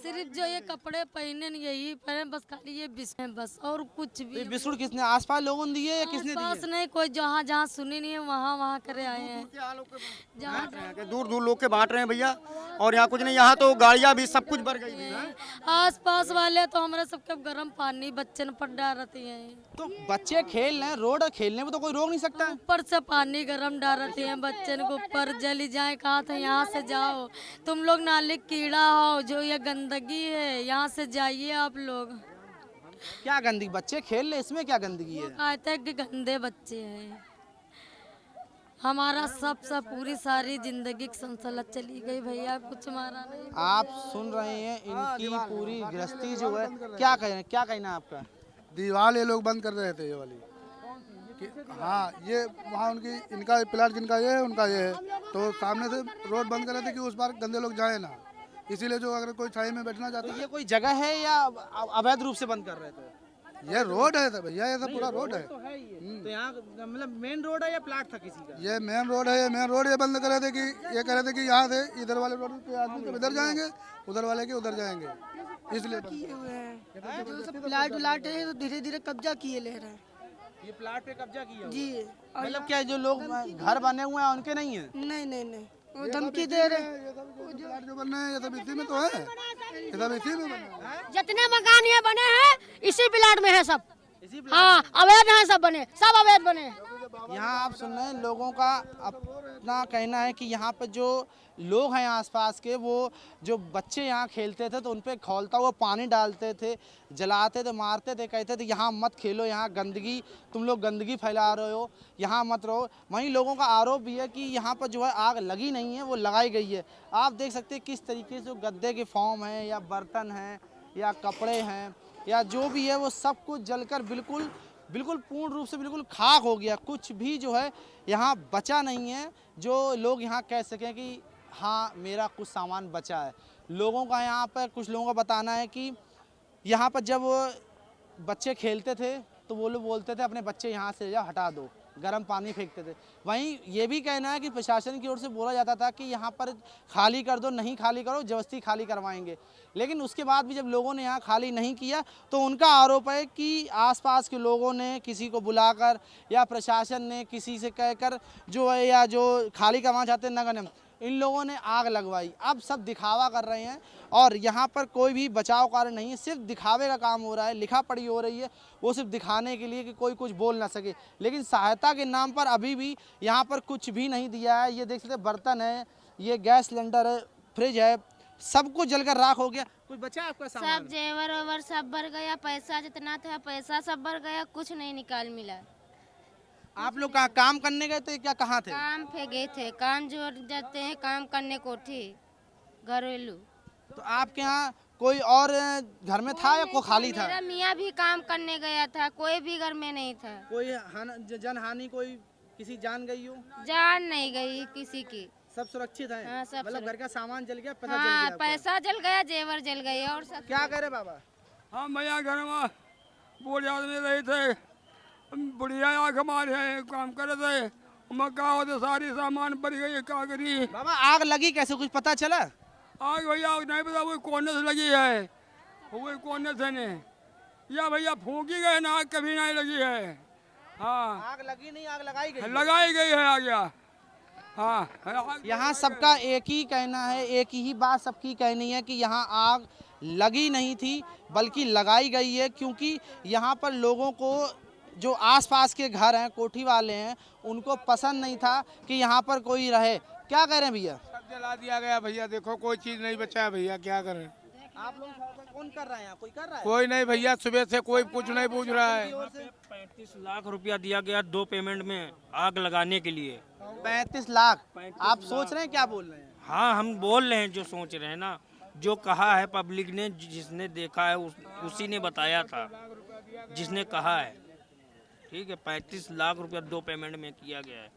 सिर्फ जो ये कपड़े पहने यही पहने, बस खाली ये बिस्कुट, बस और कुछ भी। बिस्कुट किसने, आसपास लोगों ने दिए या किसने दिए? आसपास नहीं, कोई जहाँ सुनी नहीं है वहाँ करे आए हैं। दूर लोग के बांट रहे हैं भैया, और यहाँ कुछ नहीं, यहाँ तो गाड़ियाँ भी सब कुछ भर गई है। आसपास वाले तो हमारे सबके गर्म पानी बच्चे ने पड़ डालती है। तो बच्चे खेल रहे हैं, रोड खेलने में तो कोई रोक नहीं सकता। ऊपर से पानी गर्म डालती है बच्चे को, ऊपर जली जाए, कहा था यहाँ से जाओ तुम लोग, नाले कीड़ा हो, जो ये गंदगी है, यहाँ से जाइए आप लोग। क्या गंदगी, बच्चे खेल रहे, इसमें क्या गंदगी है? कहते हैं कि गंदे बच्चे हैं। हमारा सब पूरी सारी जिंदगी की संसलत चली गई भैया, कुछ हमारा नहीं। आप सुन रहे हैं इनकी पूरी गृहस्थी जो है। क्या कहना है आपका? दीवार ये लोग बंद कर रहे थे, ये वाली हाँ, ये वहाँ उनकी, इनका प्लाट जिनका ये है उनका ये है, तो सामने से रोड बंद कर रहे थे कि उस बार गंदे लोग जाए ना, इसीलिए जो अगर कोई छाई में बैठना चाहता है। ये कोई जगह है या अवैध रूप से बंद कर रहे थे? ये रोड है भैया, ये सब पूरा रोड है। तो यहाँ मतलब मेन रोड है या प्लाट था किसी का? ये मेन रोड है, ये मेन रोड ये बंद कर रहे थे कि ये कह रहे थे कि यहाँ से इधर वाले रोड पे आदमी तो इधर जाएंगे, उधर वाले के उधर जाएंगे, इसलिए किए हुए हैं। जो सब प्लाट उलाट है तो धीरे धीरे कब्जा किए ले रहे हैं। ये प्लाट पे कब्जा किया जी। मतलब क्या जो लोग घर बने हुए हैं उनके नहीं है? नहीं, वो धमकी दे रहे हैं। जो बन रहे हैं ये सब इसी में तो है, ये सब इसी में बने हैं। जितने मकान ये बने हैं इसी प्लाट में है सब। हाँ, अवैध हैं, सब बने, सब अवैध बने। यहाँ आप सुन रहे हैं लोगों का अपना कहना है कि यहाँ पर जो लोग हैं आसपास के, वो जो बच्चे यहाँ खेलते थे तो उन पे खौलता हुआ पानी डालते थे, जलाते थे, मारते थे, कहते थे यहाँ मत खेलो, यहाँ गंदगी, तुम लोग गंदगी फैला रहे हो, यहाँ मत रहो। वहीं लोगों का आरोप भी है कि यहाँ पर जो है आग लगी नहीं है, वो लगाई गई है। आप देख सकते हैं किस तरीके से गद्दे के फॉर्म हैं या बर्तन हैं या कपड़े हैं या जो भी है वो सब कुछ जलकर बिल्कुल बिल्कुल पूर्ण रूप से बिल्कुल खाक हो गया। कुछ भी जो है यहाँ बचा नहीं है जो लोग यहाँ कह सकें कि हाँ मेरा कुछ सामान बचा है। लोगों का यहाँ पर कुछ लोगों का बताना है कि यहाँ पर जब बच्चे खेलते थे तो वो लोग बोलते थे अपने बच्चे यहाँ से जाओ, हटा दो, गर्म पानी फेंकते थे। वहीं ये भी कहना है कि प्रशासन की ओर से बोला जाता था कि यहाँ पर खाली कर दो, नहीं खाली करो, जबरदस्ती खाली करवाएंगे। लेकिन उसके बाद भी जब लोगों ने यहाँ खाली नहीं किया तो उनका आरोप है कि आसपास के लोगों ने किसी को बुलाकर या प्रशासन ने किसी से कहकर जो है या जो खाली करवाना चाहते हैं नगर निगम, इन लोगों ने आग लगवाई। अब सब दिखावा कर रहे हैं और यहाँ पर कोई भी बचाव कार्य नहीं है, सिर्फ दिखावे का काम हो रहा है, लिखा पढ़ी हो रही है, वो सिर्फ दिखाने के लिए कि कोई कुछ बोल ना सके। लेकिन सहायता के नाम पर अभी भी यहाँ पर कुछ भी नहीं दिया है। ये देख सकते बर्तन है, ये गैस सिलेंडर है, फ्रिज है, सब कुछ जलकर राख हो गया। कुछ बचा आपका सामान? सब जेवर ओवर सब भर गया, पैसा जितना था पैसा सब भर गया, कुछ नहीं निकाल मिला। आप लोग कहाँ काम करने गए थे क्या, कहाँ थे? काम पे गए थे, काम जो जाते हैं काम करने को थे घरेलू। तो आपके यहाँ कोई और घर में था या कोई खाली था? मेरा मियाँ भी काम करने गया था, कोई भी घर में नहीं था। कोई जनहानि, कोई किसी जान गई हो? जान नहीं गई किसी की, सब सुरक्षित है? हाँ, सब मतलब घर का सामान जल गया, पैसा हाँ, जल गया? पैसा जल गया, जेवर जल गए और सब। क्या करे बाबा? हम भैया घर में बूढ़े आदमी रहे थे, बुढ़िया आँख मारे काम करे थे, मक्का होते सारी सामान भर गई, क्या करी? बाबा आग लगी कैसे, कुछ पता चला? आग भैया नहीं पता, वो कोने से लगी है, वो कोने से नहीं, या भैया फूकी गए ना, आग कभी नहीं लगी है। हाँ आग लगी नहीं, आग लगाई गई? लगाई गई है आग। हाँ यहाँ सबका एक ही कहना है, एक ही बात सबकी कहनी है कि यहाँ आग लगी नहीं थी बल्कि लगाई गई है, क्योंकि यहाँ पर लोगों को जो आसपास के घर हैं, कोठी वाले हैं, उनको पसंद नहीं था कि यहाँ पर कोई रहे। क्या कह रहे हैं भैया? सब जला दिया गया भैया, देखो कोई चीज नहीं बचा है भैया, क्या करें? आप लोग कौन कर रहे हैं? कोई कर रहा है? कोई नहीं भैया, सुबह से कोई कुछ नहीं पूछ रहा है। 35 लाख रुपया दिया गया 2 पेमेंट में आग लगाने के लिए। 35 लाख? आप सोच रहे हैं, क्या बोल रहे हैं? हाँ हम बोल रहे हैं, जो सोच रहे हैं ना, जो कहा है पब्लिक ने, जिसने देखा है उसी ने बताया था, जिसने कहा है। ठीक है, 35 लाख रुपया 2 पेमेंट में किया गया है।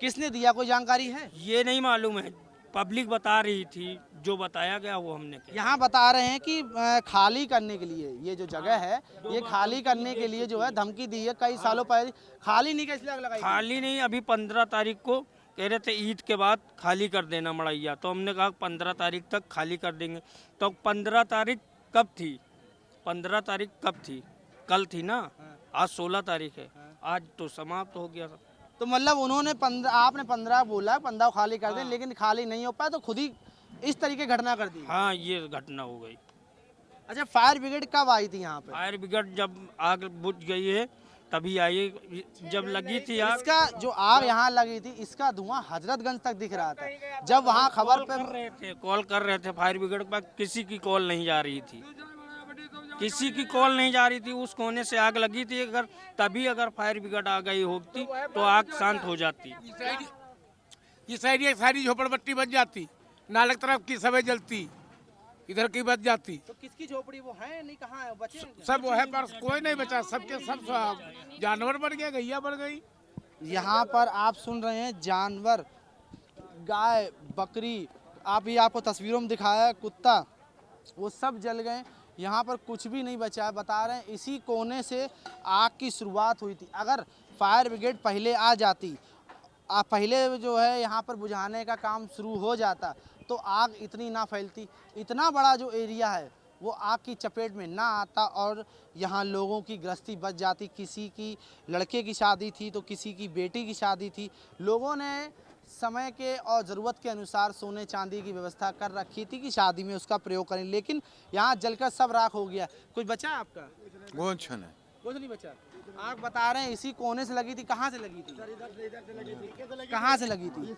किसने दिया, कोई जानकारी है? ये नहीं मालूम है, पब्लिक बता रही थी, जो बताया गया वो हमने किया। यहाँ बता रहे हैं कि खाली करने के लिए ये जो जगह है, ये खाली करने के लिए जो है धमकी दी है कई सालों पहले। खाली नहीं कैसे लगाई? खाली नहीं, अभी 15 तारीख को कह रहे थे ईद के बाद खाली कर देना मड़ैया, तो हमने कहा 15 तारीख तक खाली कर देंगे। तो 15 तारीख कब थी? 15 तारीख कब थी? कल थी ना, आज 16 तारीख है, आज तो समाप्त हो गया। तो मतलब उन्होंने 15, आपने 15 बोला, 15 खाली कर दें, लेकिन खाली नहीं हो पाया तो खुद ही इस तरीके घटना कर दी। हाँ ये घटना हो गई। अच्छा, फायर ब्रिगेड कब आई थी यहाँ पे? फायर ब्रिगेड जब आग बुझ गई है तभी आई, जब लगी थी आग। इसका जो आग यहाँ लगी थी, इसका धुआं हजरतगंज तक दिख रहा था। जब वहाँ खबर पे कॉल कर रहे थे फायर ब्रिगेड पर, किसी की कॉल नहीं जा रही थी, किसी की कॉल नहीं जा रही थी। उस कोने से आग लगी थी, अगर तभी अगर फायर ब्रिगेड आ गई होती तो आग शांत हो जाती। ये सारी झोपड़पट्टी बच जाती, नालक तरफ की सब जलती, इधर की बच जाती। तो किसकी झोपड़ी वो है नहीं, कहाँ है? बचे सब वो है, पर कोई नहीं बचा, सबके सब जानवर बढ़ गए, गैया बढ़ गई। यहाँ पर आप सुन रहे हैं जानवर, गाय, बकरी, आपको तस्वीरों में दिखाया है, कुत्ता, वो सब जल गए। यहाँ पर कुछ भी नहीं बचा है। बता रहे हैं इसी कोने से आग की शुरुआत हुई थी। अगर फायर ब्रिगेड पहले आ जाती, पहले जो है यहाँ पर बुझाने का काम शुरू हो जाता, तो आग इतनी ना फैलती, इतना बड़ा जो एरिया है वो आग की चपेट में ना आता और यहाँ लोगों की गृहस्थी बच जाती। किसी की लड़के की शादी थी तो किसी की बेटी की शादी थी। लोगों ने समय के और ज़रूरत के अनुसार सोने चांदी की व्यवस्था कर रखी थी कि शादी में उसका प्रयोग करें, लेकिन यहाँ जलकर सब राख हो गया। कुछ बचा है आपका? कुछ नहीं बचा। आग बता रहे हैं इसी कोने से लगी थी। कहाँ से लगी थी? कहाँ से लगी थी?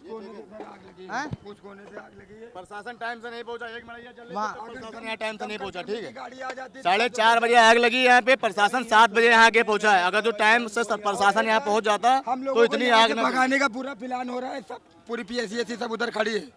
प्रशासन टाइम से नहीं पहुंचा, एक मड़ैया चल रही वहाँ प्रशासन यहाँ टाइम से नहीं पहुंचा। ठीक है, 4:30 बजे आग लगी यहाँ पे, प्रशासन 7 बजे यहाँ आके पहुंचा है। अगर जो टाइम से प्रशासन यहाँ पहुंच जाता तो इतनी आग भगाने का पूरा प्लान हो रहा है, सब पूरी PSC सब उधर खड़ी है।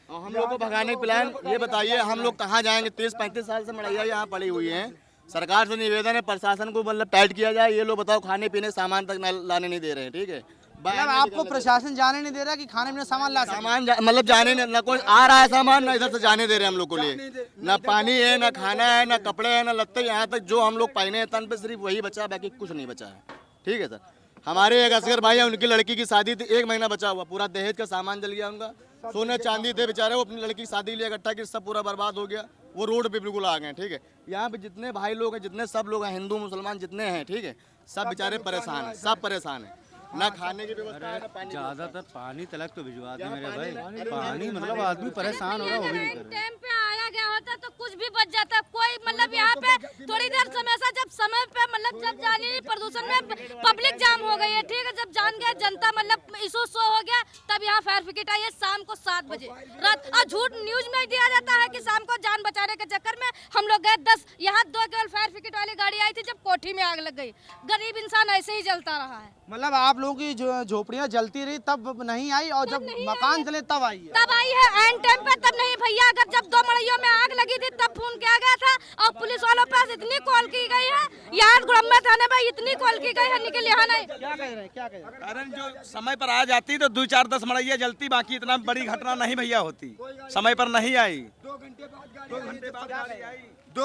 हम लोग को भगाने का प्लान ये बताइए, हम लोग कहाँ जाएंगे? 30-35 साल से मड़ैया यहाँ पड़ी हुई है, सरकार से निवेदन है प्रशासन को मतलब टाइट किया जाए। ये लोग बताओ खाने पीने के सामान तक लाने नहीं दे रहे हैं, ठीक है। मतलब आपको प्रशासन जाने नहीं दे रहा कि खाने पीने सामान ला सामान मतलब जाने ना कोई आ रहा है सामान, ना इधर से जाने दे रहे हैं हम लोग को लिए। ना पानी है, ना खाना है, ना कपड़े हैं, ना लत्ते। यहाँ तक जो हम लोग पहने हैं तन पे सिर्फ वही बचा है, बाकी कुछ नहीं बचा है, ठीक है सर। हमारे एक असगर भाई है, उनकी लड़की की शादी थी, 1 महीना बचा हुआ, पूरा दहेज का सामान जल गया उनका। सोने चांदी थे बेचारे, वो अपनी लड़की की शादी लिए इकट्ठा की, सब पूरा बर्बाद हो गया। वो रोड पे बिल्कुल आ गए, ठीक है। यहाँ पे जितने भाई लोग हैं, जितने सब लोग हैं, हिंदू मुसलमान जितने हैं, ठीक है, सब बेचारे परेशान हैं, सब परेशान हैं। ना खाने की व्यवस्था है, ना पानी। ज़्यादातर पानी तलक तो भिजवा दे मेरे भाई, पानी मतलब आदमी परेशान हो रहा है, वो भी नहीं कर रहा। टाइम पे आया गया होता तो कुछ भी बच जाता। कोई मतलब यहाँ पे थोड़ी देर समय से जब समय पे मतलब जब जाने प्रदूषण में पब्लिक जाम हो गई है, ठीक है। जब जान गया जनता मतलब इशू शो हो गया, तब यहाँ फायर ब्रिगेड आई है शाम को 7 बजे रात। और झूठ न्यूज में दिया जाता है कि शाम को जान बचाने के चक्कर में हम लोग गए 10, यहाँ 2 केवल फायर ब्रिगेड वाली गाड़ी आई थी जब कोठी में आग लग गई। गरीब इंसान ऐसे ही जलता रहा है। मतलब आप लोगों की जो झोपड़ियाँ जलती रही तब नहीं आई, और जब मकान जले तब आई है। तब आई है एंड टाइम पे, तब नहीं भैया। अगर जब 2 मड़इयों में आग लगी थी तब फोन किया गया था, और पुलिस वालों पास इतनी कॉल की गई है, यहाँ गुड़म्बा थाने में इतनी कॉल की गई है, निकल यहाँ नहीं। क्या कह रहे हैं, क्या कह रहे हैं? कारण जो समय पर आ जाती तो 2-4-10 मड़ैया जलती, बाकी इतना बड़ी घटना नहीं भैया होती। समय पर नहीं आई, 2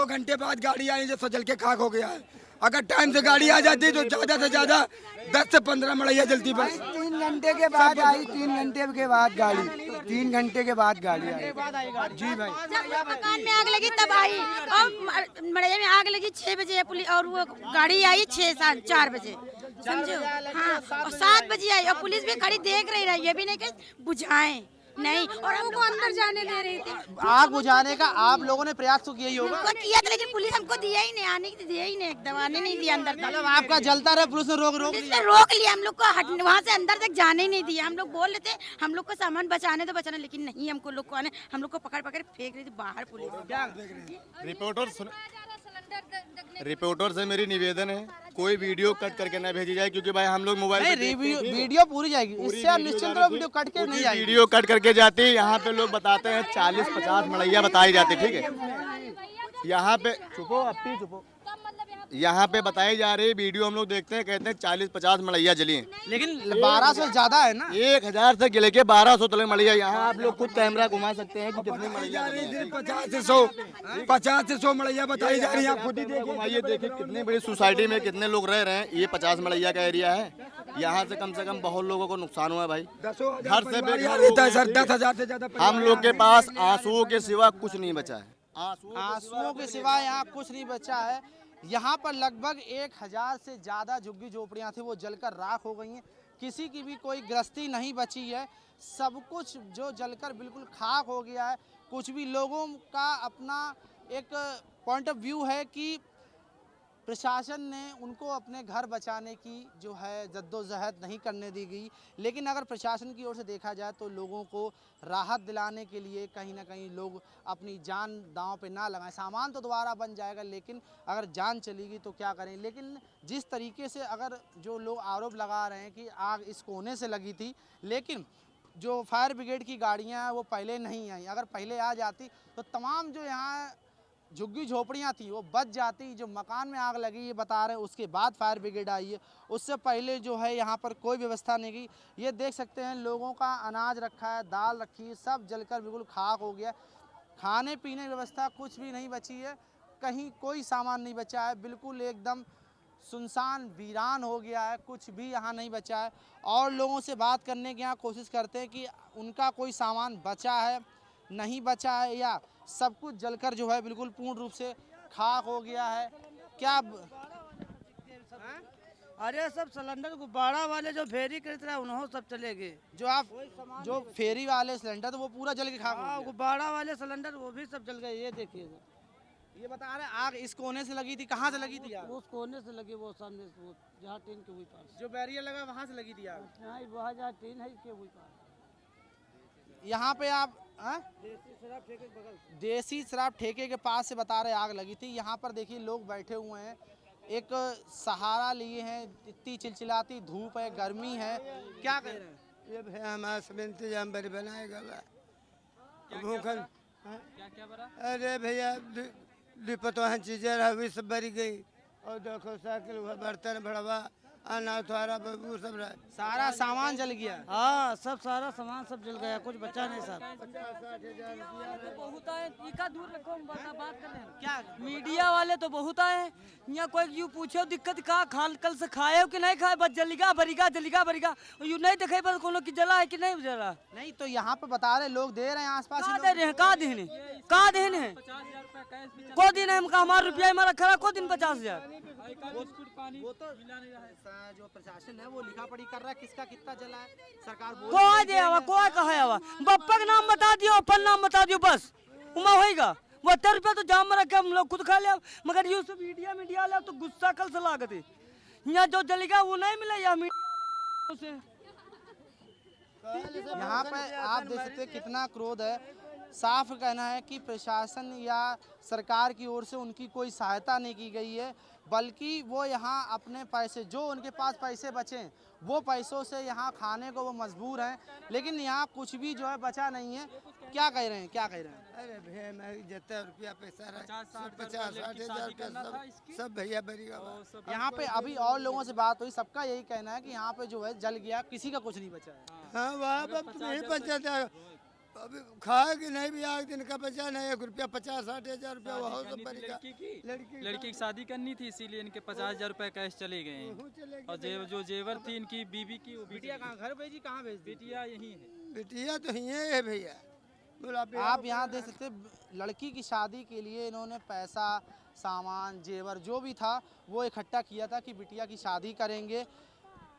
घंटे बाद गाड़ी आई जो जल के खाक हो गया है। अगर टाइम से गाड़ी आ जाती तो ज्यादा से ज्यादा 10 से 15 मड़ैया जलती। बस 3 घंटे के बाद आई, 3 घंटे के बाद गाड़ी, 3 घंटे के बाद गाड़ी आई। जी भाई, जब मकान में आग लगी तब आई, और मड़ैया में आग लगी 6 बजे पुलिस, और वो गाड़ी आई 6-4 बजे, समझो। हाँ, और 7 बजे आई, और पुलिस भी खड़ी देख रही है, ये भी नहीं कि बुझाएं नहीं, और हमको अंदर जाने दे रही थी। आग बुझाने का आप लोगों ने प्रयास तो किया ही होगा। हमको किया था, लेकिन पुलिस हमको दिया ही नहीं, आने की दिया ही नहीं, एकदम आने नहीं दिया अंदर तक। मतलब आपका जलता रहा, पुलिस ने रोक रोक लिया हम लोग को, वहाँ से अंदर तक जाने ही नहीं दिया। हम लोग बोल रहे थे हम लोग को सामान बचाने तो बचाना, लेकिन नहीं, हमको लोग को आने, हम लोग को पकड़ पकड़ फेंक रही थी बाहर पुलिस। रिपोर्टर से मेरी निवेदन है, कोई वीडियो कट करके ना भेजी जाए, क्योंकि भाई हम लोग मोबाइल वीडियो पूरी जाएगी, इससे आप निश्चिंत रहो, वीडियो कट के नहीं जाएगी। वीडियो कट करके जाती है। यहाँ पे लोग बताते हैं 40-50 मड़ैया बताई जाती, ठीक है। यहाँ पे चुपो, अपनी चुपो, यहाँ पे बताई जा रही वीडियो हम लोग देखते हैं, कहते हैं 40-50 मड़ैया जली हैं, लेकिन 1200 ज्यादा है ना। 1000 से लेके 1200 तक मड़ैया। यहाँ आप लोग खुद कैमरा घुमा सकते हैं कि कितनी मड़ैया 50 से 100 मड़ैया बताई जा रही है। आप खुद ही घुमाइए, देखिए कितनी बड़ी सोसाइटी में कितने लोग रह रहे हैं। ये 50 मड़ैया का एरिया है, यहाँ से कम बहुत लोगों को नुकसान हुआ है भाई। घर से सर 10,000 से ज्यादा हम लोग के पास आंसुओं के सिवा कुछ नहीं बचा है। आंसुओं के सिवा यहाँ कुछ नहीं बचा है। यहाँ पर लगभग 1000 से ज़्यादा झुग्गी झोपड़ियाँ थी, वो जलकर राख हो गई हैं। किसी की भी कोई गृहस्थी नहीं बची है, सब कुछ जो जलकर बिल्कुल खाक हो गया है। कुछ भी लोगों का अपना एक पॉइंट ऑफ व्यू है कि प्रशासन ने उनको अपने घर बचाने की जो है जद्दोजहद नहीं करने दी गई, लेकिन अगर प्रशासन की ओर से देखा जाए तो लोगों को राहत दिलाने के लिए कहीं ना कहीं लोग अपनी जान दांव पे ना लगाएं। सामान तो दोबारा बन जाएगा, लेकिन अगर जान चलेगी तो क्या करें। लेकिन जिस तरीके से अगर जो लोग आरोप लगा रहे हैं कि आग इस कोने से लगी थी, लेकिन जो फायर ब्रिगेड की गाड़ियाँ हैं वो पहले नहीं आई। अगर पहले आ जाती तो तमाम जो यहाँ झुग्गी झोपड़ियाँ थी वो बच जाती। जो मकान में आग लगी ये बता रहे हैं, उसके बाद फायर ब्रिगेड आई है, उससे पहले जो है यहाँ पर कोई व्यवस्था नहीं की। ये देख सकते हैं लोगों का अनाज रखा है, दाल रखी है, सब जलकर बिल्कुल खाक हो गया। खाने पीने की व्यवस्था कुछ भी नहीं बची है, कहीं कोई सामान नहीं बचा है, बिल्कुल एकदम सुनसान वीरान हो गया है, कुछ भी यहाँ नहीं बचा है। और लोगों से बात करने की यहाँ कोशिश करते हैं कि उनका कोई सामान बचा है नहीं बचा है, या सब कुछ जलकर जो है बिल्कुल पूर्ण रूप से खाक हो गया है। क्या अरे सब सिलेंडर गुब्बारा वाले जो फेरी करते रहे उन्होंने सब चले गए। जो फेरी वाले सिलेंडर तो वो पूरा जल के खाक हो गया। गुब्बारा वाले सिलेंडर वो भी सब जल गए। ये देखिए, ये बता रहे आग इस कोने से लगी थी। कहाँ से लगी थी आग? उस कोने से लगी, वो सामने वो जहाँ टीन के हुई पास जो बैरियर लगा वहाँ से लगी थी आग। हाँ, वहाँ जहाँ टीन है इसके हुई पास। यहाँ पे आप देसी शराब ठेके के पास से बता रहे आग लगी थी। यहाँ पर देखिए लोग बैठे हुए हैं, एक सहारा लिए हैं, इतनी चिलचिलाती धूप है, गर्मी है। क्या कह रहे हैं? ये भैया हमारा सब इंतजाम बड़े बनाएगा भूखल। क्या बना? अरे भैया लिपतवाहन चीजें रही सब भरी गई और देखो साइकिल बर्तन भड़वा अनाज थारा बबू सब रहा। सारा सामान जल गया। हाँ सब सारा सामान सब जल गया, कुछ बचा नहीं साहब। बहुत आए, टीका दूर रखो, हम बात कर रहे हैं। क्या मीडिया वाले तो बहुत आए, यहाँ कोई यूँ पूछो दिक्कत का कल से खाए हो कि नहीं खाए, बस जलिगा भरिगा यूँ नहीं देखे बस कोनो की जला है कि नहीं जला। नहीं तो यहाँ पे बता रहे लोग दे रहे हैं आसपास कहाँ दे रहे हैं, कहाँ देने हैं को दिन है हमारा रुपया हमारा खरा को दिन 50,000। वो तो जो प्रशासन है वो लिखा पढ़ी कर रहा है किसका कितना जला है, सरकार बोल कोई दे आवा कोई कहा आवा, बप्पा का नाम बता दियो, अपन नाम बता दियो, बस उमा होएगा। वो 80 रुपया तो जाम में रखे हम लोग खुद खा ले, मगर ये सब मीडिया ले तो गुस्सा कल से लागत है। यहाँ जो जलेगा वो नहीं मिले या मीडिया से। यहाँ पे आप देख सकते हैं कितना क्रोध है। साफ कहना है कि प्रशासन या सरकार की ओर से उनकी कोई सहायता नहीं की गई है, बल्कि वो यहाँ अपने पैसे जो उनके पास पैसे बचे वो पैसों से यहाँ खाने को वो मजबूर हैं, लेकिन यहाँ कुछ भी जो है बचा नहीं है। क्या कह रहे हैं, क्या कह रहे हैं? अरे भैया मैं जितना रुपया पैसा रहा 50-60 हज़ार रुपया सब भैया भरी। यहाँ पे अभी और लोगों से बात हुई, सबका यही कहना है कि यहाँ पे जो है जल गया, किसी का कुछ नहीं बचा है। हाँ वहाँ पर नहीं बचा था, अभी खाए कि नहीं भी आग दिन का बचा नहीं, 1 रुपया 50-60 हज़ार रुपया वहाँ सब लड़की की शादी करनी थी, इसीलिए इनके 50,000 रुपए कैश चले गए हैं। और जो जेवर थी इनकी बीबी की, बिटिया कहाँ घर भेजी, कहाँ भेज, बिटिया यहीं है, बिटिया तो यहीं है भैया। आप यहाँ देख सकते लड़की की शादी के लिए इन्होंने पैसा सामान जेवर जो भी था वो इकट्ठा किया था कि बिटिया की शादी करेंगे,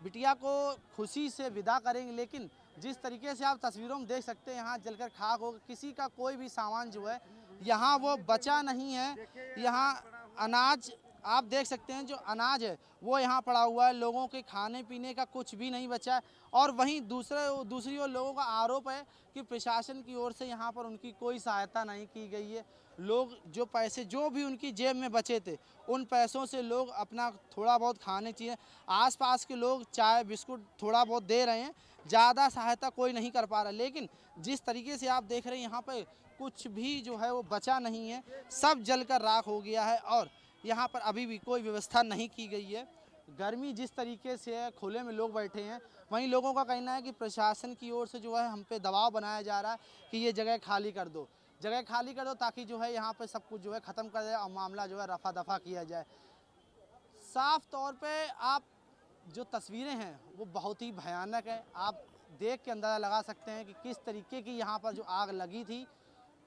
बिटिया को खुशी से विदा करेंगे, लेकिन जिस तरीके से आप तस्वीरों में देख सकते हैं यहाँ जलकर खाक हो, किसी का कोई भी सामान जो है यहाँ वो बचा नहीं है। यहाँ अनाज आप देख सकते हैं, जो अनाज है वो यहाँ पड़ा हुआ है, लोगों के खाने पीने का कुछ भी नहीं बचा है। और वहीं दूसरी ओर लोगों का आरोप है कि प्रशासन की ओर से यहाँ पर उनकी कोई सहायता नहीं की गई है। लोग जो पैसे जो भी उनकी जेब में बचे थे उन पैसों से लोग अपना थोड़ा बहुत खाने चाहिए, आसपास के लोग चाय बिस्कुट थोड़ा बहुत दे रहे हैं, ज़्यादा सहायता कोई नहीं कर पा रहा। लेकिन जिस तरीके से आप देख रहे हैं यहाँ पे कुछ भी जो है वो बचा नहीं है, सब जलकर राख हो गया है और यहाँ पर अभी भी कोई व्यवस्था नहीं की गई है। गर्मी जिस तरीके से है, खुले में लोग बैठे हैं, वहीं लोगों का कहना है कि प्रशासन की ओर से जो है हम पे दबाव बनाया जा रहा है कि ये जगह खाली कर दो, जगह खाली कर दो, ताकि जो है यहाँ पे सब कुछ जो है ख़त्म कर जाए और मामला जो है रफा दफा किया जाए। साफ तौर पे आप जो तस्वीरें हैं वो बहुत ही भयानक है। आप देख के अंदाज़ा लगा सकते हैं कि किस तरीके की यहाँ पर जो आग लगी थी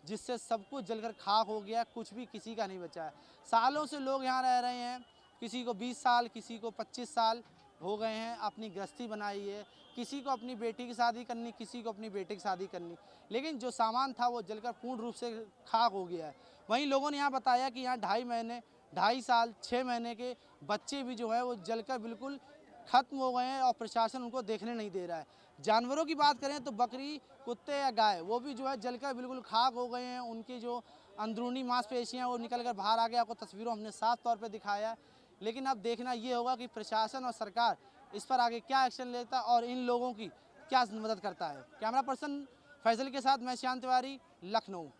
जिससे सब कुछ जलकर खाक हो गया, कुछ भी किसी का नहीं बचा है। सालों से लोग यहाँ रह रहे हैं, किसी को 20 साल, किसी को 25 साल हो गए हैं, अपनी गृहस्थी बनाई है, किसी को अपनी बेटी की शादी करनी, किसी को अपनी बेटे की शादी करनी, लेकिन जो सामान था वो जलकर पूर्ण रूप से खाक हो गया है। वहीं लोगों ने यहाँ बताया कि यहाँ 2.5 महीने, 2.5 साल, 6 महीने के बच्चे भी जो है वो जलकर बिल्कुल ख़त्म हो गए हैं और प्रशासन उनको देखने नहीं दे रहा है। जानवरों की बात करें तो बकरी, कुत्ते या गाय वो भी जो है जलकर बिल्कुल खाक हो गए हैं, उनकी जो अंदरूनी मांसपेशियाँ वो निकल कर बाहर आ गया। आपको तस्वीरों हमने साफ तौर पे दिखाया, लेकिन अब देखना ये होगा कि प्रशासन और सरकार इस पर आगे क्या एक्शन लेता है और इन लोगों की क्या मदद करता है। कैमरा पर्सन फैजल के साथ मैं श्याम तिवारी, लखनऊ।